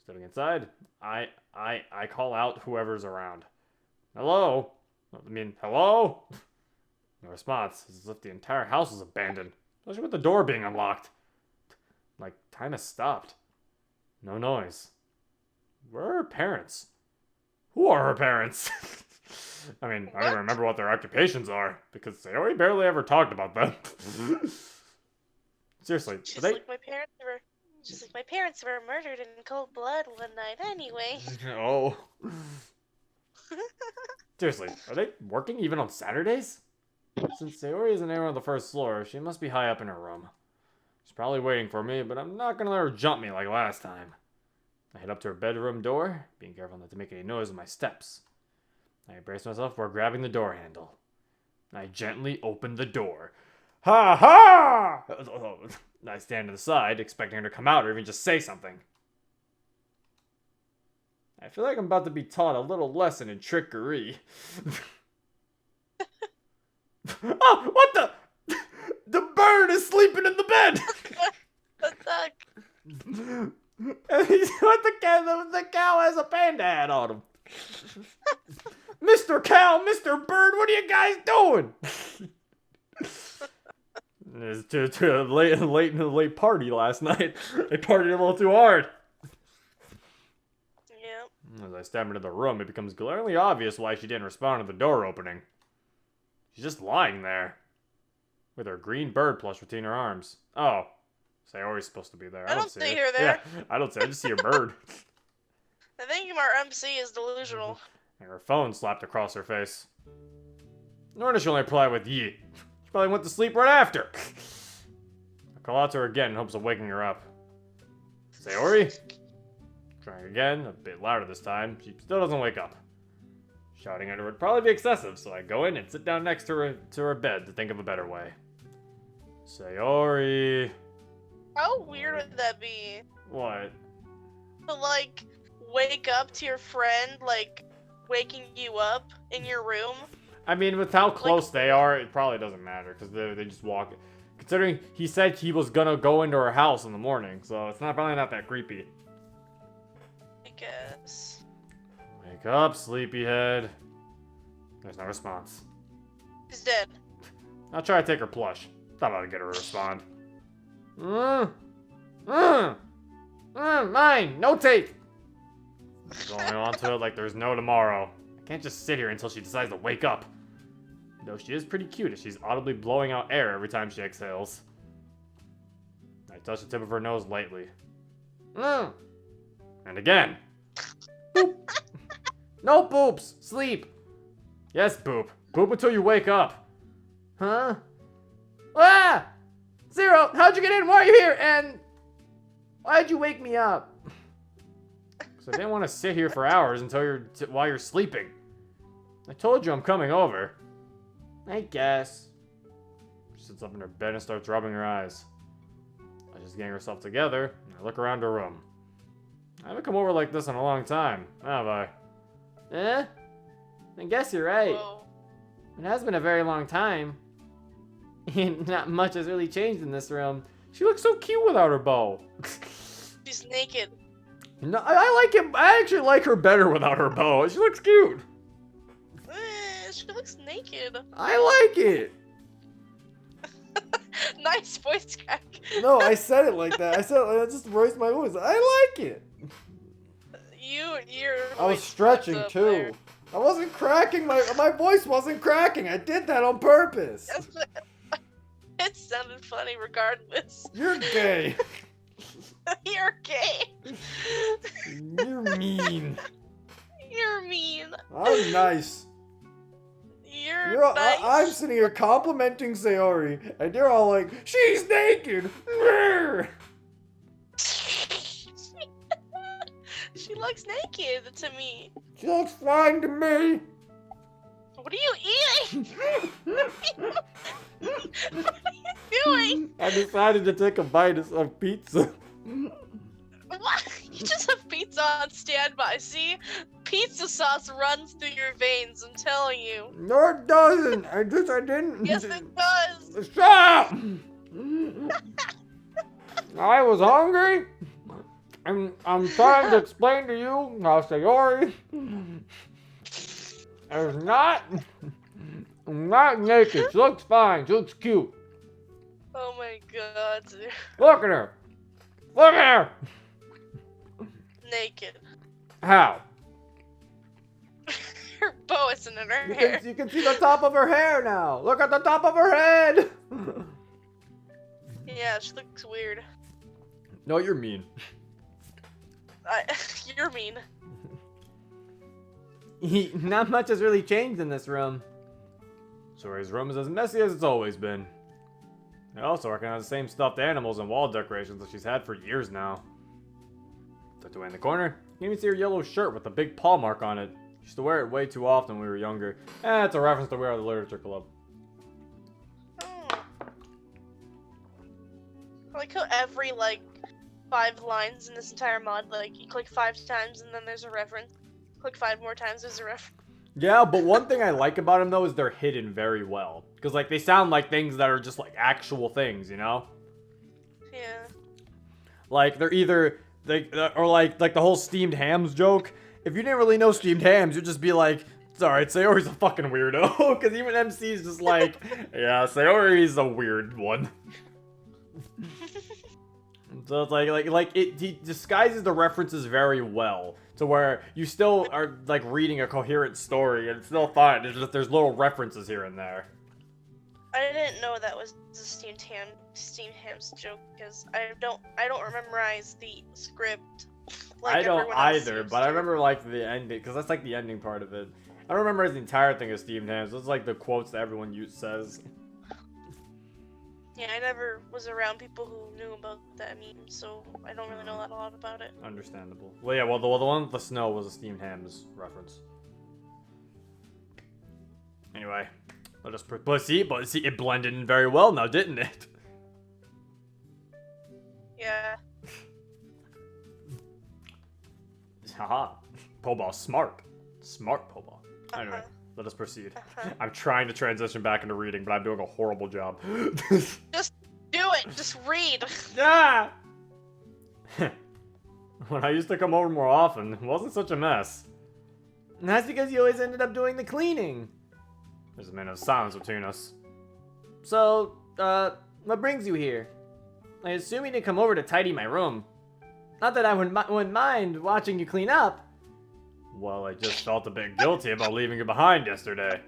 Stepping inside, I call out whoever's around. Hello? I mean, hello? No response. It's as if the entire house is abandoned, especially with the door being unlocked. Like, time has stopped. No noise. Where are her parents? Who are her parents? I mean, I don't even remember what their occupations are, because Sayori barely ever talked about them. Seriously, She's are they... like, my parents never She's like, my parents were murdered in cold blood one night anyway. Oh. Seriously, are they working even on Saturdays? Since Sayori isn't anywhere on the first floor, she must be high up in her room. She's probably waiting for me, but I'm not gonna let her jump me like last time. I head up to her bedroom door, being careful not to make any noise with my steps. I brace myself before grabbing the door handle. I gently open the door. Ha ha! I stand to the side, expecting her to come out or even just say something. I feel like I'm about to be taught a little lesson in trickery. Oh, what the? The bird is sleeping in the bed! What the heck? The cow has a panda hat on him. Mr. Cow, Mr. Bird, what are you guys doing? It's too late party last night. They partied a little too hard. Yep. As I step into the room, it becomes glaringly obvious why she didn't respond to the door opening. She's just lying there. With her green bird plush between her arms. Oh. Sayori's supposed to be there. I don't see see it. her there. Yeah, I don't see her. I just see her bird. I think our MC is delusional. And her phone slapped across her face. Nor did she only reply with ye. She probably went to sleep right after. I call out to her again in hopes of waking her up. Sayori? Trying again, a bit louder this time. She still doesn't wake up. Shouting at her would probably be excessive, so I go in and sit down next to her bed to think of a better way. Sayori. How weird would that be? What? To, like, wake up to your friend, like, waking you up in your room? I mean, with how close they are, it probably doesn't matter, because they just walk. Considering he said he was gonna go into her house in the morning, so it's probably not that creepy. I guess. Wake up, sleepyhead. There's no response. He's dead. I'll try to take her plush. Thought I'd get her to respond. Mine! No take! Going on to it like there's no tomorrow. I can't just sit here until she decides to wake up. Though she is pretty cute as she's audibly blowing out air every time she exhales. I touch the tip of her nose lightly. And again. Boop. No boops! Sleep! Yes, boop. Boop until you wake up. Huh? Ah! Zero! How'd you get in? Why are you here? And why'd you wake me up? Because I didn't want to sit here for hours until while you're sleeping. I told you I'm coming over. I guess. She sits up in her bed and starts rubbing her eyes. She's getting herself together, and I look around her room. I haven't come over like this in a long time, have I? Eh? I guess you're right. Whoa. It has been a very long time. And not much has really changed in this room. She looks so cute without her bow. She's naked. No, I like him. I actually like her better without her bow. She looks cute. She looks naked. I like it. Nice voice crack. No, I said it like that. I just raised my voice. I like it. Your I was voice stretching fucked up too. there. I wasn't cracking. My voice wasn't cracking. I did that on purpose. It sounded funny regardless. You're gay. You're gay. You're mean. You're mean. I'm nice. You're nice. I'm sitting here complimenting Sayori, and you're all like, she's naked! She looks naked to me. She looks fine to me! What are you eating? What are you doing? I decided to take a bite of pizza. What? You just have pizza on standby, see? Pizza sauce runs through your veins, I'm telling you. No, it doesn't! I didn't. Yes, it does. Shut up! I was hungry. I'm trying to explain to you how Sayori is not naked. She looks fine. She looks cute. Oh my god, dude. Look at her. Look at her. Naked. How? Her bow isn't in her hair. You can see the top of her hair now. Look at the top of her head. Yeah, she looks weird. No, you're mean. You're mean. Not much has really changed in this room. Sayori's room is as messy as it's always been. I also recognize the same stuffed animals and wall decorations that she's had for years now. Tucked away in the corner, you can even see her yellow shirt with a big paw mark on it. She used to wear it way too often when we were younger. It's a reference to We Are the Literature Club. I like how every, like, 5 lines in this entire mod, like, you click 5 times and then there's a reference. Click 5 more times, there's a reference. Yeah, but one thing I like about them, though, is they're hidden very well. Because, like, they sound like things that are just, like, actual things, you know? Yeah. Like, they're either... or, like the whole steamed hams joke. If you didn't really know steamed hams, you'd just be like, it's alright, Sayori's a fucking weirdo. Because even MC's just like, yeah, Sayori's a weird one. So it's like he disguises the references very well. To where you still are, like, reading a coherent story, and it's still fine. It's just there's little references here and there. I didn't know that was the steamed hams joke because I don't memorize the script. Like I don't everyone else either, seems but to. I remember, like, the ending, because that's, like, the ending part of it. I don't remember the entire thing of steamed hams. It's like the quotes that everyone says. Yeah, I never was around people who knew about that meme, so I don't really know a lot about it. Understandable. Well, yeah, well, the one with the snow was a steamed hams reference. Anyway, let us but see, it blended in very well now, didn't it? Yeah. Haha. Poball's smart. Smart Poball. Anyway, let us proceed. I'm trying to transition back into reading, but I'm doing a horrible job. Just do it! Just read! Ah! When I used to come over more often, it wasn't such a mess. And that's because you always ended up doing the cleaning. There's a minute of silence between us. So, what brings you here? I assume you didn't come over to tidy my room. Not that I wouldn't mind watching you clean up. Well, I just felt a bit guilty about leaving you behind yesterday.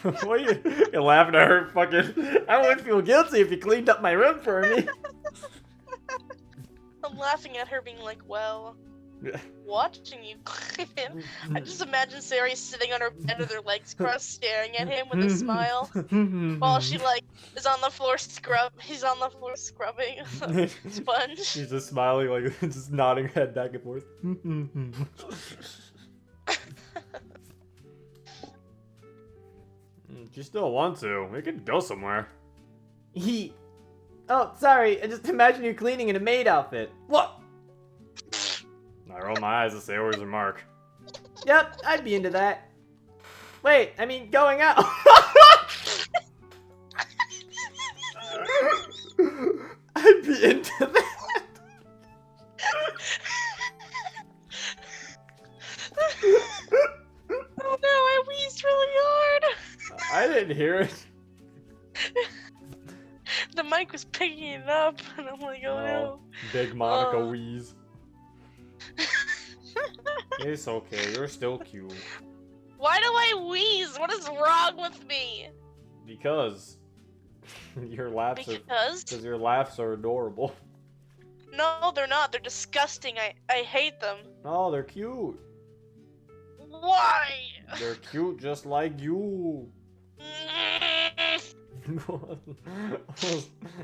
What are you're laughing at her fucking... I wouldn't feel guilty if you cleaned up my room for me. I'm laughing at her being like, well, watching you clean him. I just imagine Sayori sitting on her bed with her legs crossed staring at him with a smile. While she, like, is on the floor he's on the floor scrubbing a sponge. She's just smiling, like, just nodding her head back and forth. You still want to. We could go somewhere. Oh, sorry. I just imagine you cleaning in a maid outfit. What? I roll my eyes to Sayori's remark. Yep, I'd be into that. Wait, I mean, going out. I'd be into that. Oh no, I wheezed really hard. I didn't hear it. The mic was picking it up, and I'm like, oh no. Big Monica Oh. wheeze. It's okay, you're still cute. Why do I wheeze? What is wrong with me? Because your laughs Because? your laughs are adorable. No, they're not. They're disgusting. I hate them. Oh, they're cute. Why? They're cute just like you.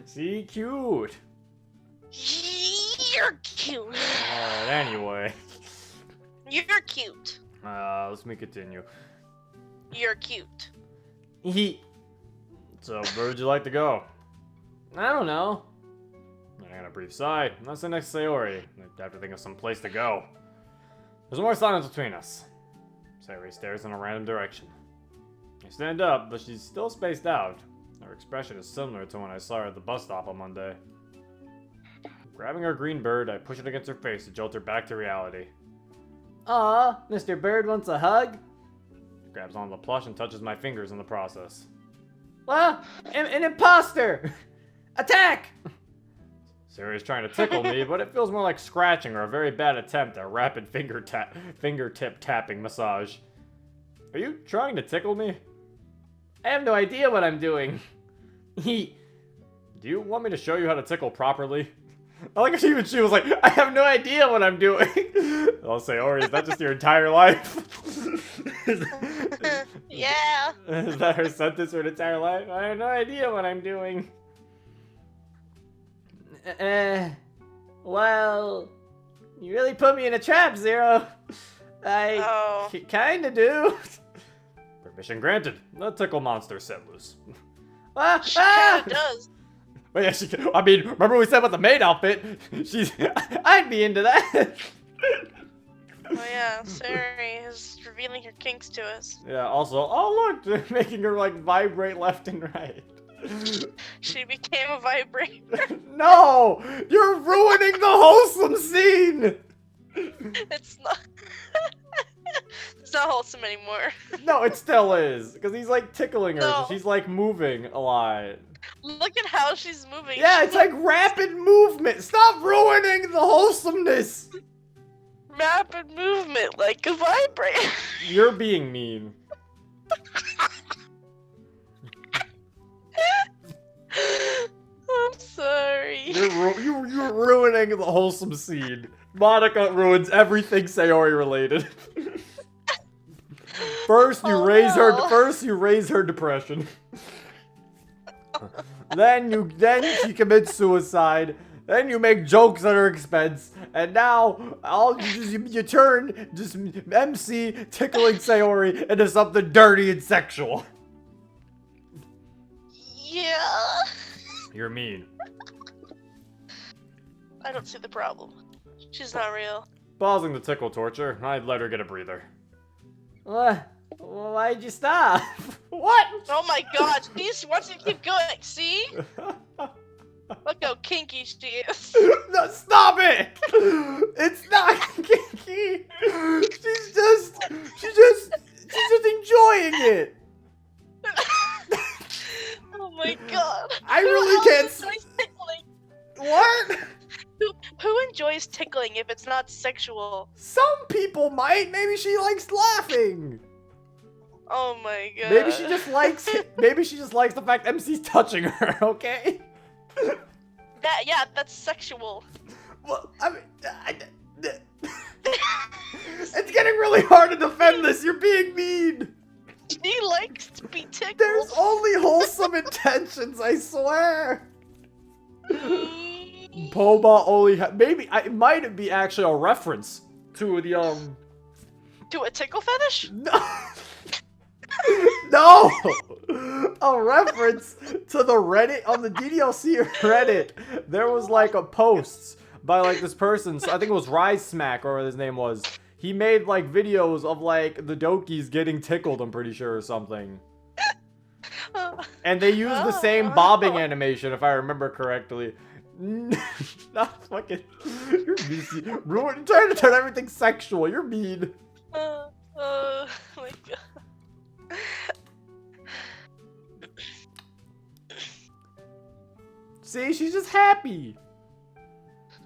See, cute. You're cute. Alright, anyway. You're cute. Let me continue. You're cute. So, where would you like to go? I don't know. I got a brief sigh. That's the next Sayori. I have to think of some place to go. There's more silence between us. Sayori stares in a random direction. I stand up, but she's still spaced out. Her expression is similar to when I saw her at the bus stop on Monday. Grabbing her green bird, I push it against her face to jolt her back to reality. Aw, Mr. Bird wants a hug? She grabs onto the plush and touches my fingers in the process. Ah, an imposter! Attack! Sayori is trying to tickle me, but it feels more like scratching or a very bad attempt at rapid fingertip tapping massage. Are you trying to tickle me? I have no idea what I'm doing. Do Do you want me to show you how to tickle properly? I like how she was like, I have no idea what I'm doing. I'll say, Ori, is that just your entire life? Yeah. Is that her sentence for her entire life? I have no idea what I'm doing. Well, you really put me in a trap, Zero. I kinda do. Permission granted. The tickle monster set loose. She kinda does. Oh yeah, I mean, remember we said about the maid outfit? I'd be into that. Oh yeah, Sayori is revealing her kinks to us. Yeah, also, oh look, they're making her like vibrate left and right. She became a vibrator. No! You're ruining the wholesome scene! It's not. It's not wholesome anymore. No, it still is. Because he's like tickling her. No. She's like moving a lot. Look at how she's moving. Yeah, She's it's like rapid movement. Stop ruining the wholesomeness. rapid movement like a vibrator. You're being mean. I'm sorry. You're ruining the wholesome scene. Monica ruins everything Sayori related. First you raise her depression. then she commits suicide. Then you make jokes at her expense, and now you turn just MC tickling Sayori into something dirty and sexual. Yeah. You're mean. I don't see the problem. She's not real. Pausing the tickle torture, I'd let her get a breather. What? Why'd you stop? What? Oh my god, she wants to keep going, see? Look how kinky she is. No, stop it! It's not kinky. She's just enjoying it. Oh my god. I really can't. Enjoys tickling? What? Who enjoys tickling if it's not sexual? Some people might. Maybe she likes laughing. Oh my god. Maybe she just likes. Maybe she just likes the fact MC's touching her. Okay. Yeah, that's sexual. Well, I mean, it's getting really hard to defend this. You're being mean. She likes to be tickled. There's only wholesome intentions, I swear. Boba only maybe it might be actually a reference to the To a tickle fetish? No. No! A reference to the Reddit, on the DDLC Reddit. There was like a post by like this person, so I think it was Rise Smack or whatever his name was. He made like videos of like the Dokis getting tickled, I'm pretty sure, or something. And they used the same bobbing animation, if I remember correctly. Not fucking. You're mean. Trying to turn everything sexual. You're mean. Oh my god. See, she's just happy.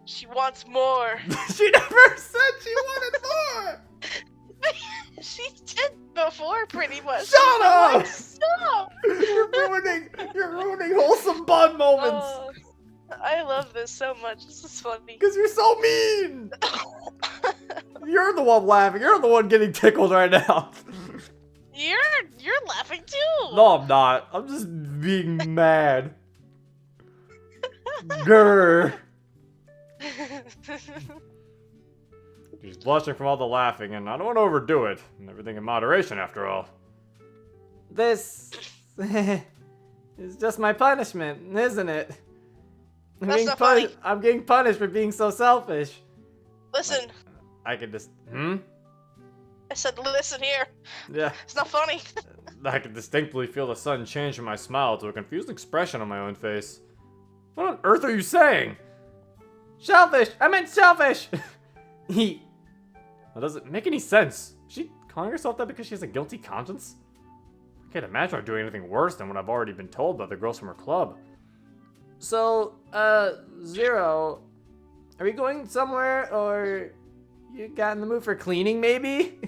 She wants more. She never said she wanted more. She did before, pretty much. Shut up! Like, stop! You're ruining wholesome BUN moments. I love this so much. This is funny. Because you're so mean. You're the one laughing. You're the one getting tickled right now. You're laughing too. No, I'm not. I'm just being mad. Grr. She's blushing from all the laughing, and I don't want to overdo it. And everything in moderation, after all. This is just my punishment, isn't it? That's not funny. I'm getting punished for being so selfish. Listen. I could just. I said, listen here. Yeah. It's not funny. I could distinctly feel the sudden change in my smile to a confused expression on my own face. What on earth are you saying? Selfish! I meant selfish! That doesn't make any sense. Is she calling herself that because she has a guilty conscience? I can't imagine her doing anything worse than what I've already been told by the girls from her club. So, Zero, are we going somewhere, or you got in the mood for cleaning, maybe?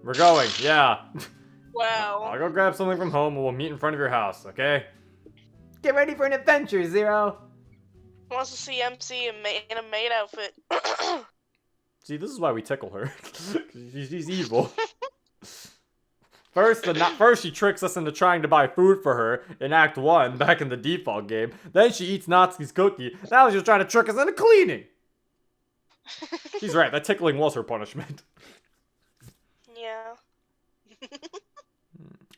We're going, yeah. Wow. I'll go grab something from home and we'll meet in front of your house, okay? Get ready for an adventure, Zero. Wants to see MC in a maid outfit. See, this is why we tickle her. She's evil. First she tricks us into trying to buy food for her in Act 1 back in the default game. Then she eats Natsuki's cookie. Now she's trying to trick us into cleaning. She's right, that tickling was her punishment. Yeah.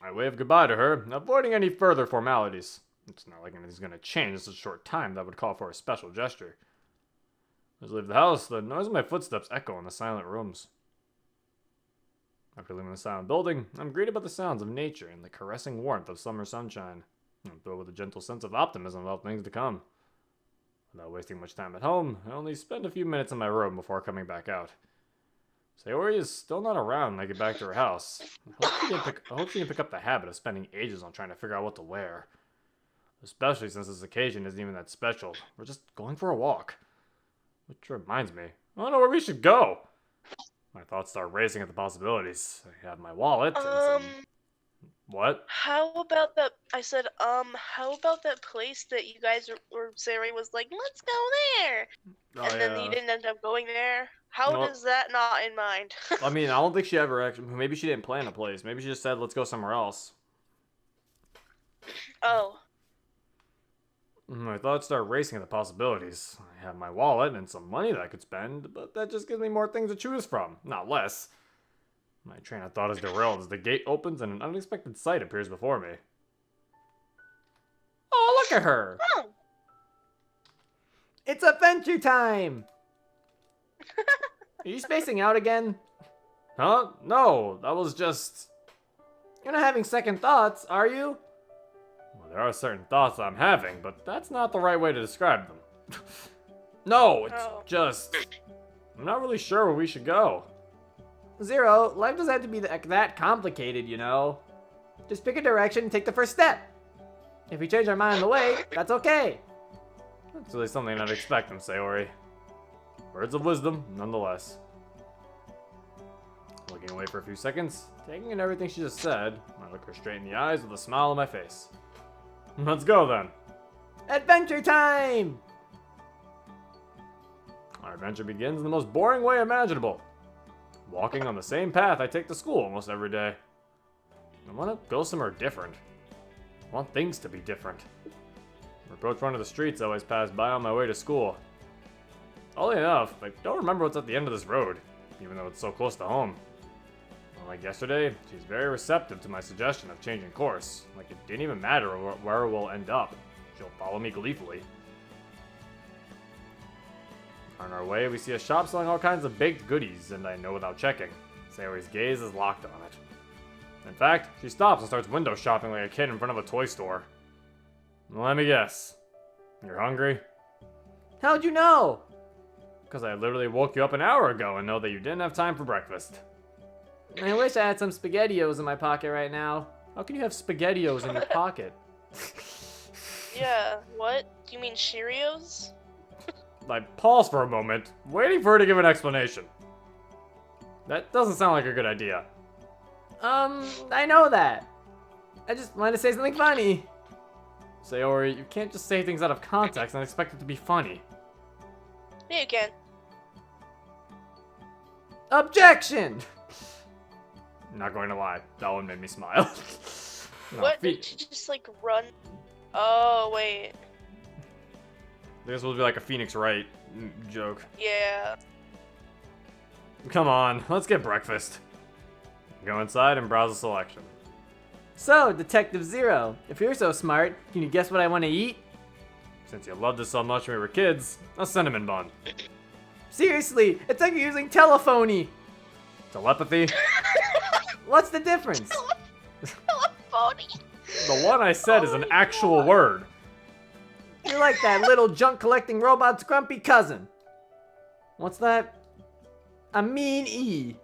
I wave goodbye to her, avoiding any further formalities. It's not like anything's gonna change in such a short time that would call for a special gesture. As I leave the house, the noise of my footsteps echo in the silent rooms. After leaving the silent building, I'm greeted by the sounds of nature and the caressing warmth of summer sunshine. I'm filled with a gentle sense of optimism about things to come. Without wasting much time at home, I only spend a few minutes in my room before coming back out. Sayori is still not around when I get back to her house. I hope she can pick up the habit of spending ages on trying to figure out what to wear. Especially since this occasion isn't even that special. We're just going for a walk. Which reminds me, I don't know where we should go. My thoughts start racing at the possibilities. I have my wallet and some... What? How about that? I said, how about that place that you guys or Sayori was like, let's go there, and then you didn't end up going there. How does that not in mind? I mean, I don't think she ever actually. Maybe she didn't plan a place. Maybe she just said, "Let's go somewhere else." Oh. My thoughts start racing at the possibilities. I have my wallet and some money that I could spend, but that just gives me more things to choose from, not less. My train of thought is derailed as the gate opens and an unexpected sight appears before me. Oh, look at her! Oh. It's adventure time! Are you spacing out again? Huh? No, that was just... You're not having second thoughts, are you? Well, there are certain thoughts I'm having, but that's not the right way to describe them. No, it's just... I'm not really sure where we should go. Zero, life doesn't have to be that complicated, you know? Just pick a direction and take the first step. If we change our mind on the way, that's okay. That's really something I'd expect from Sayori. Words of wisdom, nonetheless. Looking away for a few seconds, taking in everything she just said, I look her straight in the eyes with a smile on my face. Let's go then. Adventure time! Our adventure begins in the most boring way imaginable. Walking on the same path I take to school almost every day. I want to go somewhere different. I want things to be different. I approach one of the streets I always pass by on my way to school. Oddly enough, I don't remember what's at the end of this road, even though it's so close to home. Unlike yesterday, she's very receptive to my suggestion of changing course. Like it didn't even matter where we'll end up. She'll follow me gleefully. On our way, we see a shop selling all kinds of baked goodies, and I know without checking. Sayori's gaze is locked on it. In fact, she stops and starts window shopping like a kid in front of a toy store. Let me guess. You're hungry? How'd you know? Because I literally woke you up an hour ago and know that you didn't have time for breakfast. I wish I had some SpaghettiOs in my pocket right now. How can you have SpaghettiOs in your pocket? Yeah, what? Do you mean Cheerios? I pause for a moment, waiting for her to give an explanation. That doesn't sound like a good idea. I know that. I just wanted to say something funny. Sayori, you can't just say things out of context and expect it to be funny. Yeah, you can. Objection! Not going to lie, that one made me smile. No, What? Did you just like run? Oh, wait. This will be like a Phoenix Wright joke. Yeah. Come on, let's get breakfast. Go inside and browse the selection. So, Detective Zero, if you're so smart, can you guess what I want to eat? Since you loved us so much when we were kids, a cinnamon bun. Seriously, it's like you're using telephony. Telepathy? What's the difference? Telephony. The one I said is an actual word. You're like that little junk collecting robot's grumpy cousin. What's that? A mean E.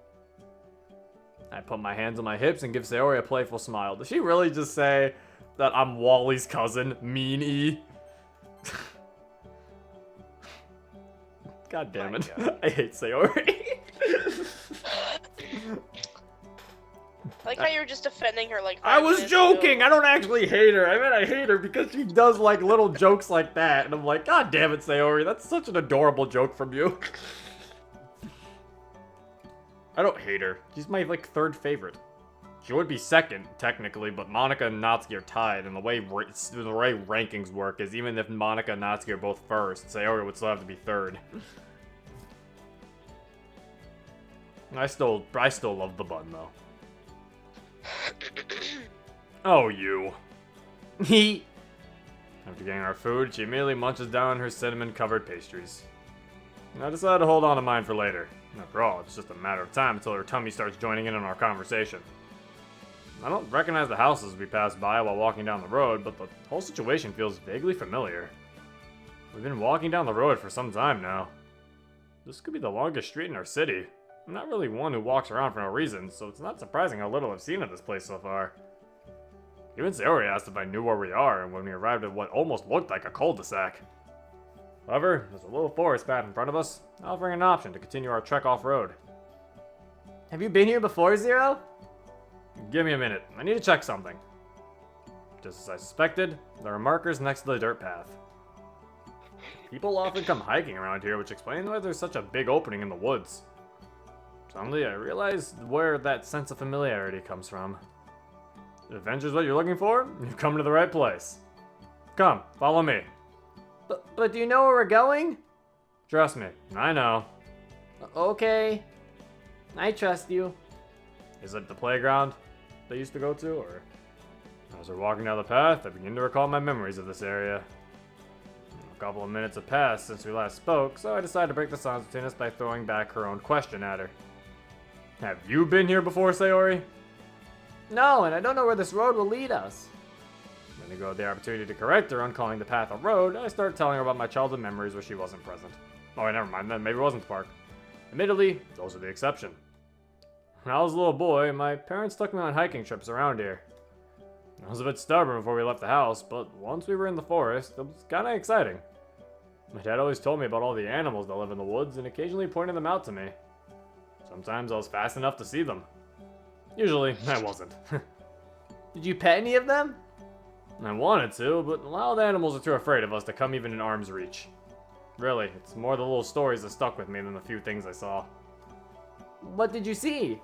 I put my hands on my hips and give Sayori a playful smile. Does she really just say that I'm Wally's cousin, Mean E? God damn it. I hate Sayori. I like how you were just defending her like 5 I was minutes ago. joking! I don't actually hate her. I mean, I hate her because she does like little jokes like that. And I'm like, God damn it, Sayori. That's such an adorable joke from you. I don't hate her. She's my, like, third favorite. She would be second, technically, but Monica and Natsuki are tied, and the way rankings work is even if Monica and Natsuki are both first, Sayori would still have to be third. I still love the bun, though. Oh, you. He. After getting our food, she immediately munches down her cinnamon-covered pastries. I decided to hold on to mine for later. After all, it's just a matter of time until her tummy starts joining in on our conversation. I don't recognize the houses we passed by while walking down the road, but the whole situation feels vaguely familiar. We've been walking down the road for some time now. This could be the longest street in our city. I'm not really one who walks around for no reason, so it's not surprising how little I've seen of this place so far. Even Sayori asked if I knew where we are, and when we arrived at what almost looked like a cul-de-sac. However, there's a little forest path in front of us, offering an option to continue our trek off-road. Have you been here before, Zero? Give me a minute, I need to check something. Just as I suspected, there are markers next to the dirt path. People often come hiking around here, which explains why there's such a big opening in the woods. Suddenly, I realized where that sense of familiarity comes from. If adventure's what you're looking for, you've come to the right place. Come, follow me. But do you know where we're going? Trust me, I know. Okay. I trust you. Is it the playground they used to go to, or? As we're walking down the path, I begin to recall my memories of this area. A couple of minutes have passed since we last spoke, so I decided to break the silence between us by throwing back her own question at her. Have you been here before, Sayori? No, and I don't know where this road will lead us. When I got the opportunity to correct her on calling the path a road, I started telling her about my childhood memories where she wasn't present. Oh, wait, never mind, then maybe it wasn't the park. Admittedly, those are the exception. When I was a little boy, my parents took me on hiking trips around here. I was a bit stubborn before we left the house, but once we were in the forest, it was kinda exciting. My dad always told me about all the animals that live in the woods and occasionally pointed them out to me. Sometimes I was fast enough to see them. Usually, I wasn't. Did you pet any of them? I wanted to, but wild animals are too afraid of us to come even in arm's reach. Really, it's more the little stories that stuck with me than the few things I saw. What did you see?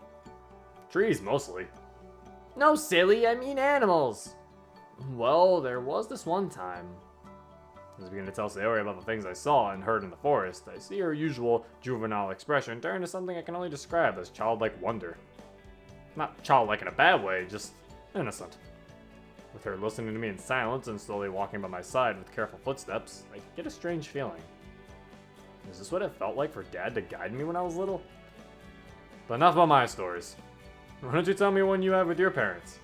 Trees, mostly. No, silly, I mean animals. Well, there was this one time. As I began to tell Sayori about the things I saw and heard in the forest, I see her usual juvenile expression turn to something I can only describe as childlike wonder. Not childlike in a bad way, just innocent. With her listening to me in silence and slowly walking by my side with careful footsteps, I get a strange feeling. Is this what it felt like for Dad to guide me when I was little? But enough about my stories. Why don't you tell me one you had with your parents?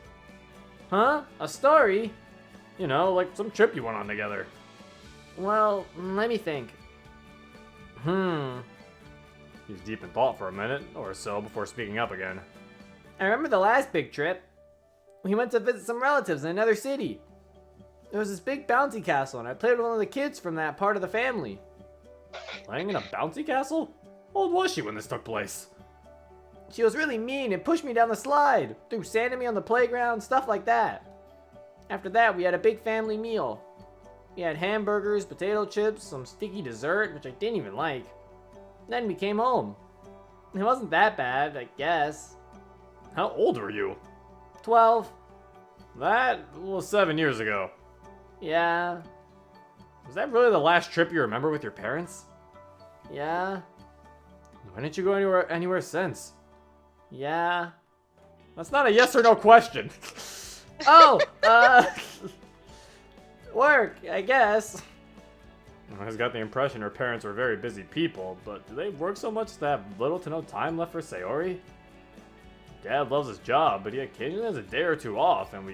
Huh? A story? You know, like some trip you went on together. Well, let me think. He's deep in thought for a minute or so before speaking up again. I remember the last big trip. We went to visit some relatives in another city. There was this big bouncy castle, and I played with one of the kids from that part of the family. Playing in a bouncy castle? How old was she when this took place? She was really mean and pushed me down the slide, threw sand at me on the playground, stuff like that. After that, we had a big family meal. We had hamburgers, potato chips, some sticky dessert, which I didn't even like. Then we came home. It wasn't that bad, I guess. How old were you? 12. That was 7 years ago. Yeah. Was that really the last trip you remember with your parents? Yeah. Why didn't you go anywhere since? Yeah. That's not a yes or no question. Oh, work, I guess. I always got the impression her parents were very busy people, but do they work so much to have little to no time left for Sayori? Dad loves his job, but he occasionally has a day or two off, and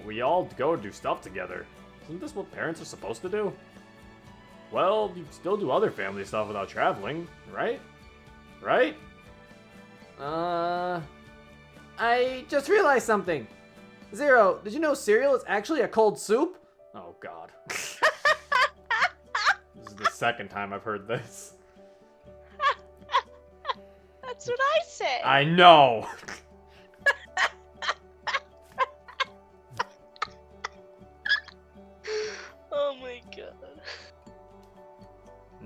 we all go do stuff together. Isn't this what parents are supposed to do? Well, you still do other family stuff without traveling, right? Right? I just realized something. Zero, did you know cereal is actually a cold soup? Oh, God. This is the second time I've heard this. That's what I say. I know!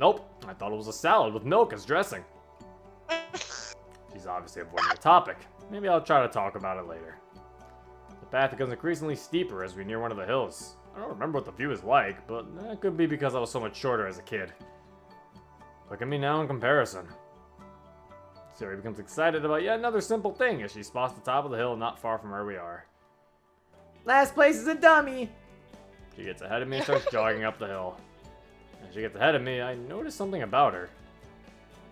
Nope, I thought it was a salad with milk as dressing. She's obviously avoiding the topic. Maybe I'll try to talk about it later. The path becomes increasingly steeper as we near one of the hills. I don't remember what the view is like, but that could be because I was so much shorter as a kid. Look at me now in comparison. Sayori becomes excited about yet another simple thing as she spots the top of the hill not far from where we are. Last place is a dummy. She gets ahead of me and starts jogging up the hill. As she gets ahead of me, I notice something about her.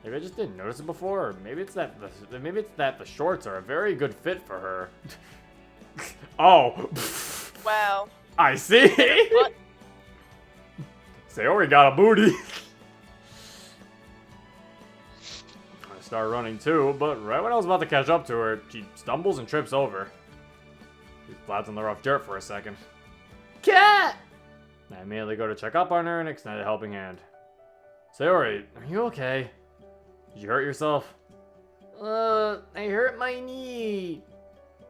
Maybe I just didn't notice it before, or maybe it's that the shorts are a very good fit for her. Oh. Wow. I see. What? Sayori got a booty. I start running too, but right when I was about to catch up to her, she stumbles and trips over. She flats on the rough dirt for a second. Cat! I immediately go to check up on her and extend a helping hand. Sayori, are you okay? Did you hurt yourself? I hurt my knee.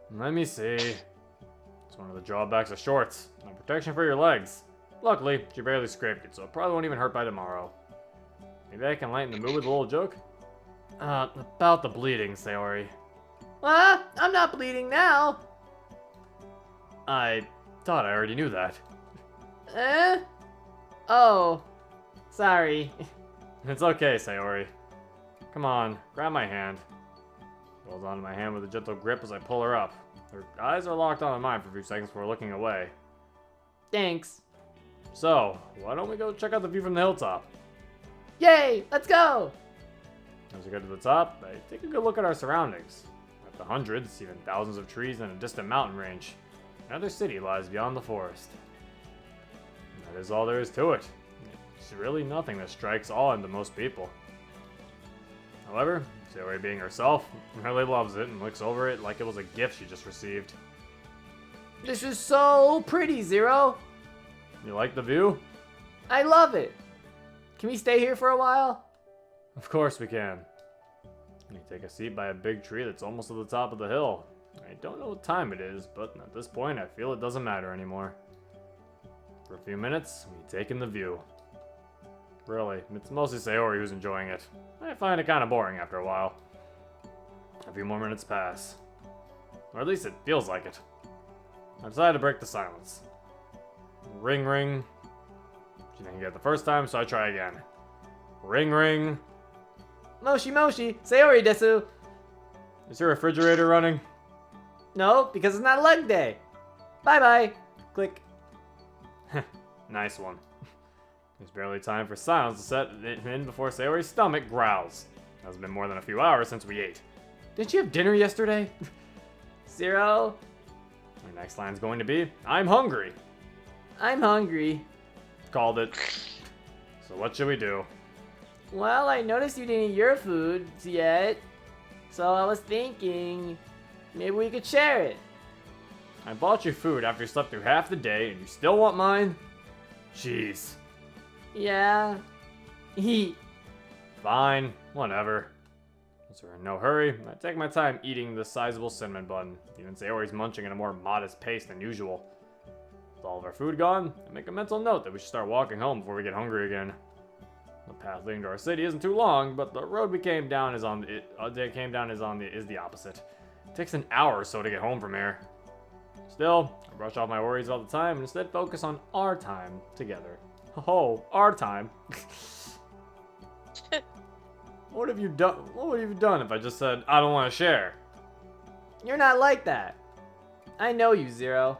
Let me see. It's one of the drawbacks of shorts. No protection for your legs. Luckily, she barely scraped it, so it probably won't even hurt by tomorrow. Maybe I can lighten the mood with a little joke? About the bleeding, Sayori. I'm not bleeding now. I thought I already knew that. Oh. Sorry. It's okay, Sayori. Come on, grab my hand. She holds onto my hand with a gentle grip as I pull her up. Her eyes are locked onto mine for a few seconds before looking away. Thanks. So, why don't we go check out the view from the hilltop? Yay! Let's go! As we get to the top, I take a good look at our surroundings. At the hundreds, even thousands of trees and a distant mountain range. Another city lies beyond the forest. And that is all there is to it. It's really nothing that strikes awe into most people. However, Sayori being herself, really loves it and looks over it like it was a gift she just received. This is so pretty, Zero. You like the view? I love it. Can we stay here for a while? Of course we can. You take a seat by a big tree that's almost at the top of the hill. I don't know what time it is, but at this point I feel it doesn't matter anymore. For a few minutes, we take in the view. Really, it's mostly Sayori who's enjoying it. I find it kind of boring after a while. A few more minutes pass. Or at least it feels like it. I decide to break the silence. Ring ring. She didn't get it the first time, so I try again. Ring ring. Moshi Moshi, Sayori desu. Is your refrigerator running? No, because it's not leg day. Bye bye. Click. Nice one. There's barely time for silence to set in before Sayori's stomach growls. It has been more than a few hours since we ate. Didn't you have dinner yesterday? Zero. Our next line's going to be, I'm hungry. I'm hungry. Called it. So what should we do? Well, I noticed you didn't eat your food yet. So I was thinking, maybe we could share it. I bought you food after you slept through half the day and you still want mine? Jeez. Yeah. He. Fine, whatever. Since we're in no hurry, I take my time eating the sizable cinnamon bun. Even Sayori's munching at a more modest pace than usual. With all of our food gone, I make a mental note that we should start walking home before we get hungry again. The path leading to our city isn't too long, but the road we came down is the opposite. It takes an hour or so to get home from here. Still, I brush off my worries all the time and instead focus on our time together. Oh, our time. What have you done? What would you have done if I just said I don't want to share? You're not like that. I know you, Zero.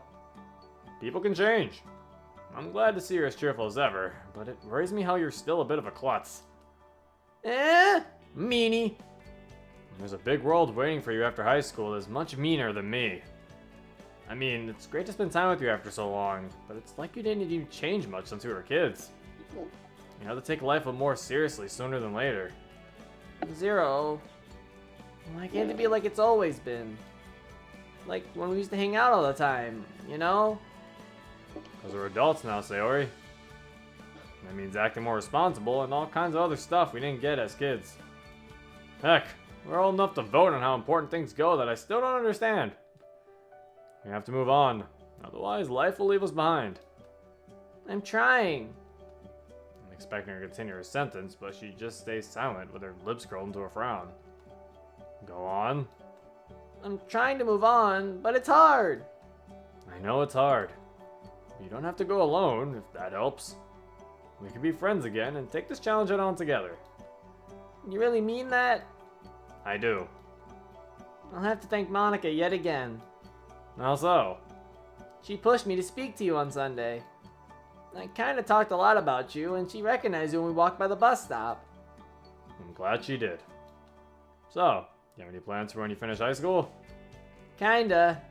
People can change. I'm glad to see you're as cheerful as ever, but it worries me how you're still a bit of a klutz. Meanie. There's a big world waiting for you after high school that's much meaner than me. I mean, it's great to spend time with you after so long, but it's like you didn't even change much since we were kids. You have to take life a more seriously sooner than later. Zero. Why can't it be like it's always been? Like when we used to hang out all the time, you know? Because we're adults now, Sayori. That means acting more responsible and all kinds of other stuff we didn't get as kids. Heck, we're old enough to vote on how important things go that I still don't understand. We have to move on, otherwise life will leave us behind. I'm trying. It expecting her to continue her sentence, but she just stays silent with her lips curled into a frown. Go on. I'm trying to move on, but it's hard. I know it's hard. You don't have to go alone, if that helps. We can be friends again and take this challenge head on together. You really mean that? I do. I'll have to thank Monica yet again. How so? She pushed me to speak to you on Sunday. I kinda talked a lot about you, and she recognized you when we walked by the bus stop. I'm glad she did. So, you have any plans for when you finish high school? Kinda.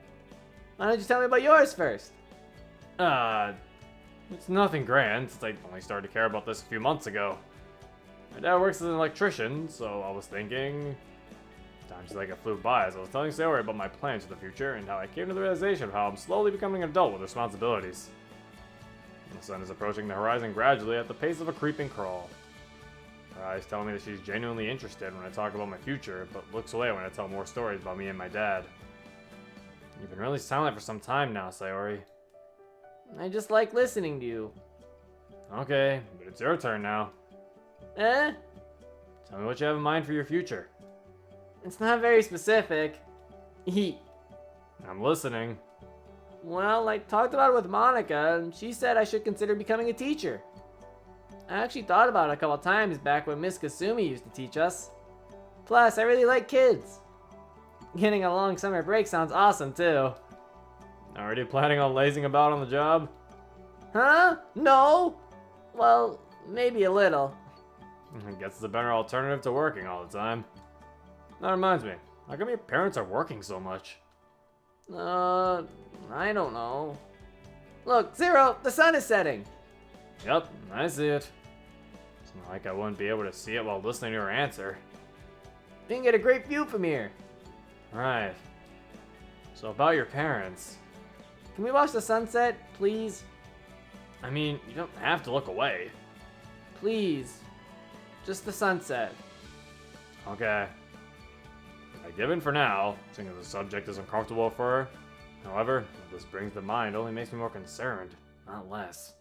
Why don't you tell me about yours first? It's nothing grand, since I only started to care about this a few months ago. My dad works as an electrician, so I was thinking... Time just like it flew by as I was telling Sayori about my plans for the future and how I came to the realization of how I'm slowly becoming an adult with responsibilities. The sun is approaching the horizon gradually at the pace of a creeping crawl. Her eyes tell me that she's genuinely interested when I talk about my future, but looks away when I tell more stories about me and my dad. You've been really silent for some time now, Sayori. I just like listening to you. Okay, but it's your turn now. Eh? Tell me what you have in mind for your future. It's not very specific. He. I'm listening. Well, I talked about it with Monica, and she said I should consider becoming a teacher. I actually thought about it a couple times back when Miss Kasumi used to teach us. Plus, I really like kids. Getting a long summer break sounds awesome, too. Already planning on lazing about on the job? Huh? No? Well, maybe a little. I guess it's a better alternative to working all the time. That reminds me, how come your parents are working so much? I don't know. Look, Zero, the sun is setting. Yep, I see it. It's not like I wouldn't be able to see it while listening to her answer. You can get a great view from here. Right. So about your parents. Can we watch the sunset, please? I mean, you don't have to look away. Please. Just the sunset. Okay. I give in for now, seeing as the subject is uncomfortable for her. However, what this brings to mind only makes me more concerned, not less.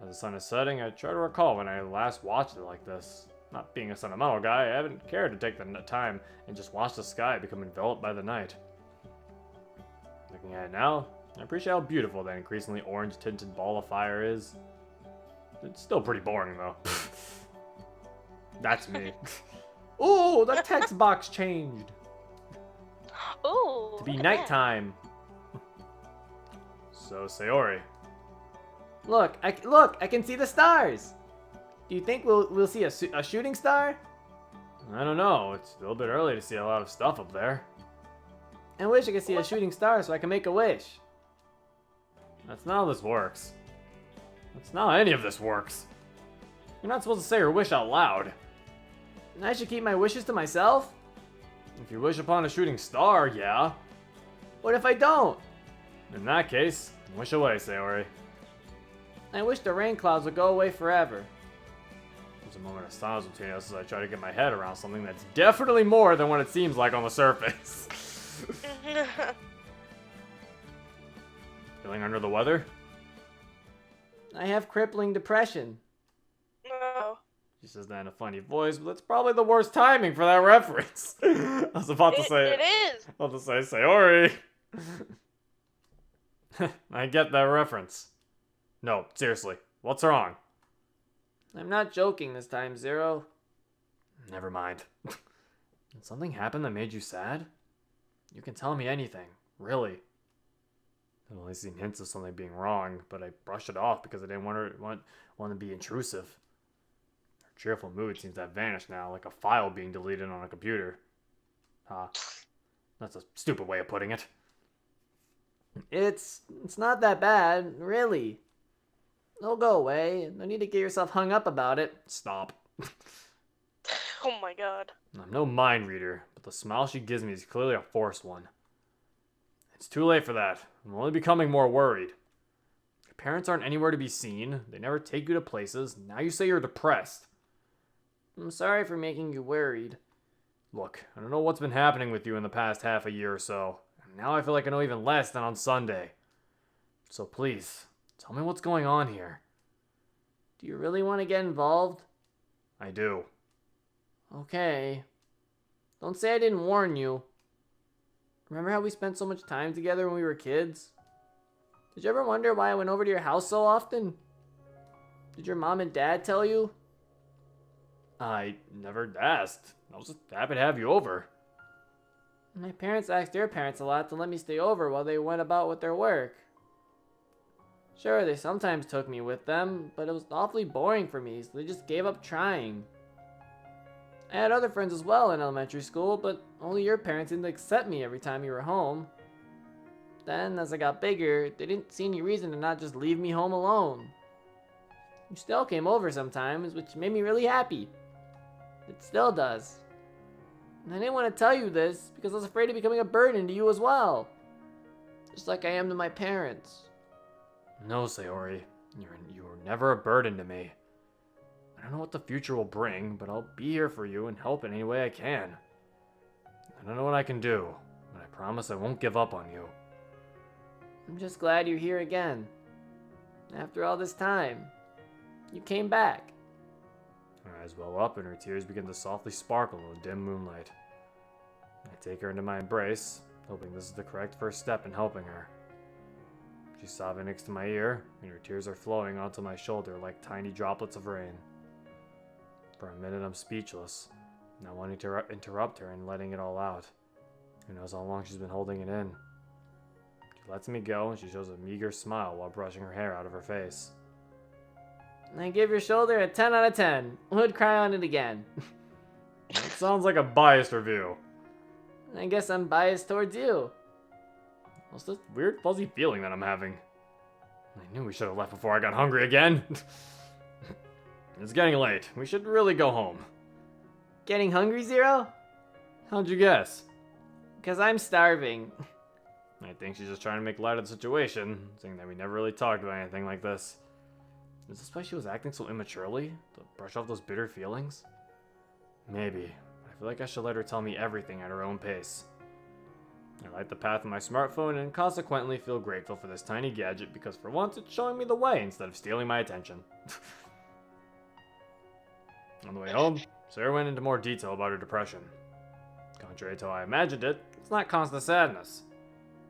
As the sun is setting, I try to recall when I last watched it like this. Not being a sentimental guy, I haven't cared to take the time and just watch the sky become enveloped by the night. Looking at it now, I appreciate how beautiful that increasingly orange-tinted ball of fire is. It's still pretty boring, though. That's me. Ooh, the text box changed. Ooh. To be look at that. nighttime. So, Sayori. Look, I can see the stars. Do you think we'll see a shooting star? I don't know, it's still a bit early to see a lot of stuff up there. I wish I could see a shooting star so I can make a wish. That's not how this works. That's not how any of this works. You're not supposed to say your wish out loud. I should keep my wishes to myself? If you wish upon a shooting star, yeah. What if I don't? In that case, wish away, Sayori. I wish the rain clouds would go away forever. There's a moment of silence between us as I try to get my head around something that's definitely more than what it seems like on the surface. Feeling under the weather? I have crippling depression. No. She says that in a funny voice, but that's probably the worst timing for that reference. I was about to say It is. I was about to say, Sayori. I get that reference. No, seriously, what's wrong? I'm not joking this time, Zero. Never mind. Did something happen that made you sad? You can tell me anything, really. I've only seen hints of something being wrong, but I brushed it off because I didn't want to be intrusive. Her cheerful mood seems to have vanished now, like a file being deleted on a computer. That's a stupid way of putting it. It's not that bad, really. It'll go away. No need to get yourself hung up about it. Stop. Oh my god. I'm no mind reader, but the smile she gives me is clearly a forced one. It's too late for that. I'm only becoming more worried. Your parents aren't anywhere to be seen. They never take you to places. Now you say you're depressed. I'm sorry for making you worried. Look, I don't know what's been happening with you in the past half a year or so. And now I feel like I know even less than on Sunday. So please, tell me what's going on here. Do you really want to get involved? I do. Okay. Don't say I didn't warn you. Remember how we spent so much time together when we were kids? Did you ever wonder why I went over to your house so often? Did your mom and dad tell you? I never asked. I was just happy to have you over. My parents asked their parents a lot to let me stay over while they went about with their work. Sure, they sometimes took me with them, but it was awfully boring for me, so they just gave up trying. I had other friends as well in elementary school, but only your parents didn't accept me every time you were home. Then, as I got bigger, they didn't see any reason to not just leave me home alone. You still came over sometimes, which made me really happy. It still does. And I didn't want to tell you this because I was afraid of becoming a burden to you as well. Just like I am to my parents. No, Sayori. You were never a burden to me. I don't know what the future will bring, but I'll be here for you and help in any way I can. I don't know what I can do, but I promise I won't give up on you. I'm just glad you're here again. After all this time, you came back. Her eyes well up and her tears begin to softly sparkle in the dim moonlight. I take her into my embrace, hoping this is the correct first step in helping her. She's sobbing next to my ear, and her tears are flowing onto my shoulder like tiny droplets of rain. For a minute I'm speechless, not wanting to interrupt her and letting it all out. Who knows how long she's been holding it in. She lets me go, and she shows a meager smile while brushing her hair out of her face. I give your shoulder a 10 out of 10. Would cry on it again. That sounds like a biased review. I guess I'm biased towards you. What's this weird fuzzy feeling that I'm having? I knew we should have left before I got hungry again. It's getting late. We should really go home. Getting hungry, Zero? How'd you guess? Because I'm starving. I think she's just trying to make light of the situation, saying that we never really talked about anything like this. Is this why she was acting so immaturely? To brush off those bitter feelings? Maybe. But I feel like I should let her tell me everything at her own pace. I light the path on my smartphone and consequently feel grateful for this tiny gadget because for once it's showing me the way instead of stealing my attention. On the way home, Sarah went into more detail about her depression. Contrary to how I imagined it, it's not constant sadness.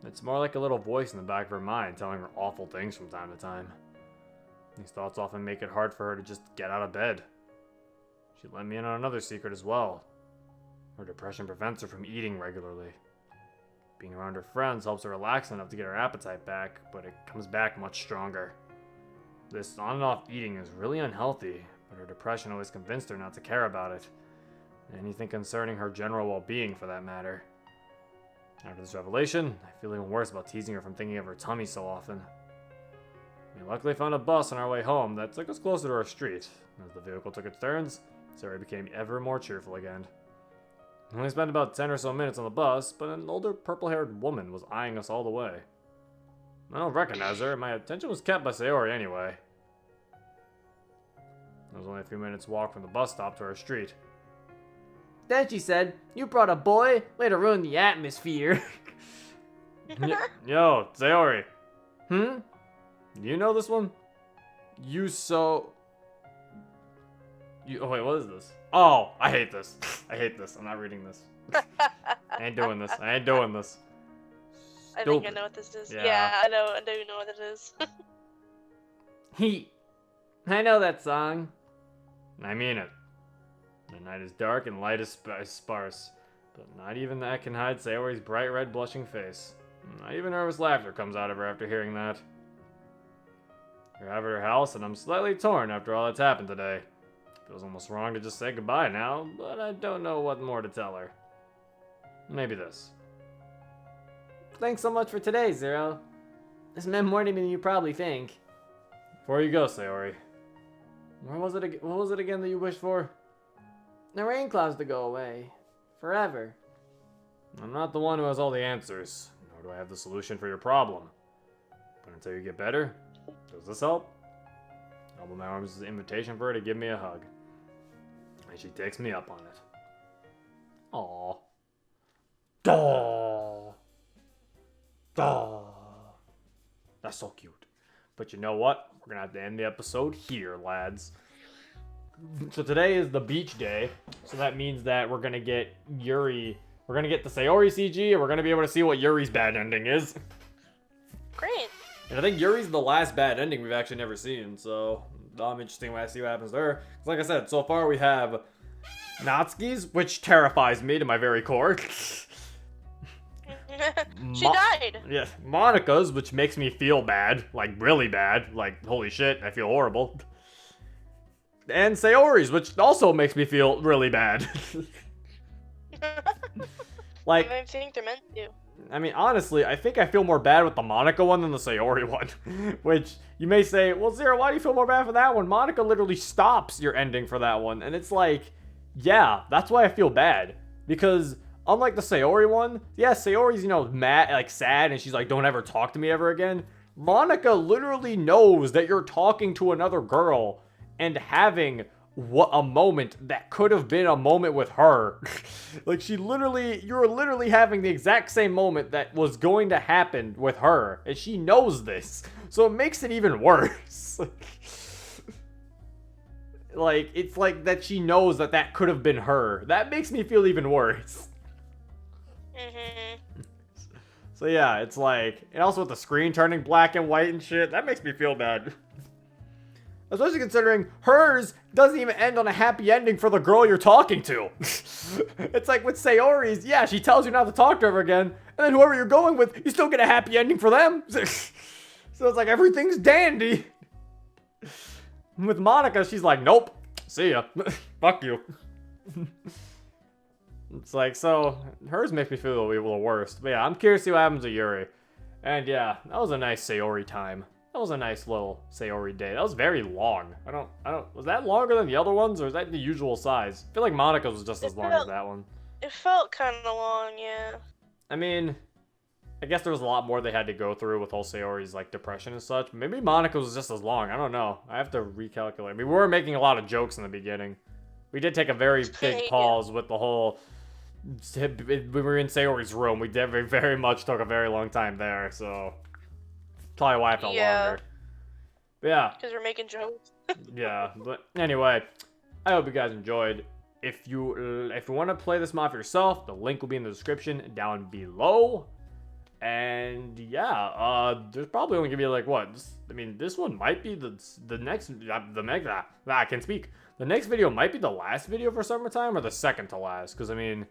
It's more like a little voice in the back of her mind telling her awful things from time to time. These thoughts often make it hard for her to just get out of bed. She let me in on another secret as well. Her depression prevents her from eating regularly. Being around her friends helps her relax enough to get her appetite back, but it comes back much stronger. This on and off eating is really unhealthy, but her depression always convinced her not to care about it. Anything concerning her general well-being, for that matter. After this revelation, I feel even worse about teasing her from thinking of her tummy so often. We luckily found a bus on our way home that took us closer to our street. As the vehicle took its turns, Sarah became ever more cheerful again. We only spent about 10 or so minutes on the bus, but an older purple-haired woman was eyeing us all the way. I don't recognize her, and my attention was kept by Sayori anyway. It was only a few minutes walk from the bus stop to our street. Then she said, "You brought a boy? Way to ruin the atmosphere." Yo, Sayori. Hmm? You know this one? Oh wait, what is this? Oh, I hate this. I hate this. I'm not reading this. I ain't doing this. I ain't doing this. I think I Stupid. know what this is. Yeah. Yeah, I know what it is. I know that song. I mean it. The night is dark and light is sparse, but not even that can hide Sayori's bright red blushing face. Not even nervous laughter comes out of her after hearing that. We're at her house and I'm slightly torn after all that's happened today. Feels almost wrong to just say goodbye now, but I don't know what more to tell her. Maybe this. Thanks so much for today, Zero. This meant more to me than you probably think. Before you go, Sayori. What was it again that you wished for? The rain clouds to go away. Forever. I'm not the one who has all the answers, nor do I have the solution for your problem. But until you get better, does this help? I open my arms as an invitation for her to give me a hug. And she takes me up on it. Aww. Aww. Aww. That's so cute. But you know what? We're gonna have to end the episode here, lads. So today is the beach day, so that means that we're gonna get Yuri. We're gonna get the Sayori CG, and we're gonna be able to see what Yuri's bad ending is. Great. And I think Yuri's the last bad ending we've actually never seen, so I'm interested when I see what happens to her. 'Cause like I said, so far we have Natsuki's, which terrifies me to my very core. She died. Yeah, Monica's, which makes me feel bad, like really bad, like holy shit, I feel horrible. And Sayori's, which also makes me feel really bad. Like, I think they're meant to. I mean, honestly, I think I feel more bad with the Monica one than the Sayori one. Which, you may say, well, Zero, why do you feel more bad for that one? Monica literally stops your ending for that one. And it's like, yeah, that's why I feel bad. Because, unlike the Sayori one, yeah, Sayori's, you know, mad, like, sad, and she's like, don't ever talk to me ever again. Monica literally knows that you're talking to another girl and having a moment that could have been a moment with her. Like, you're literally having the exact same moment that was going to happen with her, and she knows this, so it makes it even worse. Like, it's like that she knows that could have been her. That makes me feel even worse. So yeah, it's like, and also with the screen turning black and white and shit, that makes me feel bad. Especially considering hers doesn't even end on a happy ending for the girl you're talking to. It's like with Sayori's, yeah, she tells you not to talk to her again, and then whoever you're going with, you still get a happy ending for them. So it's like everything's dandy. With Monica, she's like, nope, see ya. Fuck you. It's like, so, hers makes me feel a little worse. But yeah, I'm curious to see what happens to Yuri. And yeah, that was a nice Sayori time. That was a nice little Sayori day. That was very long. Was that longer than the other ones, or is that the usual size? I feel like Monica's was just as long as that one. It felt kind of long, yeah. I mean, I guess there was a lot more they had to go through with whole Sayori's, like, depression and such. Maybe Monica's was just as long. I don't know. I have to recalculate. I mean, we were making a lot of jokes in the beginning. We did take a very big pause with the whole... We were in Sayori's room. We did very much took a very long time there, so... Probably why I felt longer. But yeah. Because we're making jokes. Yeah, but anyway, I hope you guys enjoyed. If you want to play this mod for yourself, the link will be in the description down below. And yeah, there's probably only gonna be like what? This one might be the next. I can speak. The next video might be the last video for summertime or the second to last, because I mean,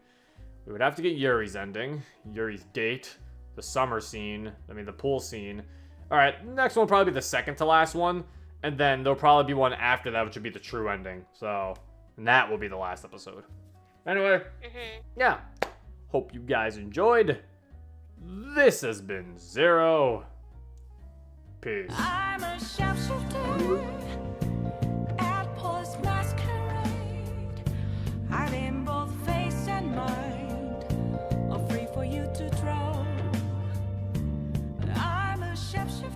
we would have to get Yuri's ending, Yuri's date, the summer scene. The pool scene. Alright, next one will probably be the second to last one, and then there'll probably be one after that, which would be the true ending. So, and that will be the last episode. Anyway, yeah. Hope you guys enjoyed. This has been Zero. Peace. I'm a sharpshooter at Paul's masquerade. I'm in both face and mind, all free for you to draw. I'm a sharpshooter.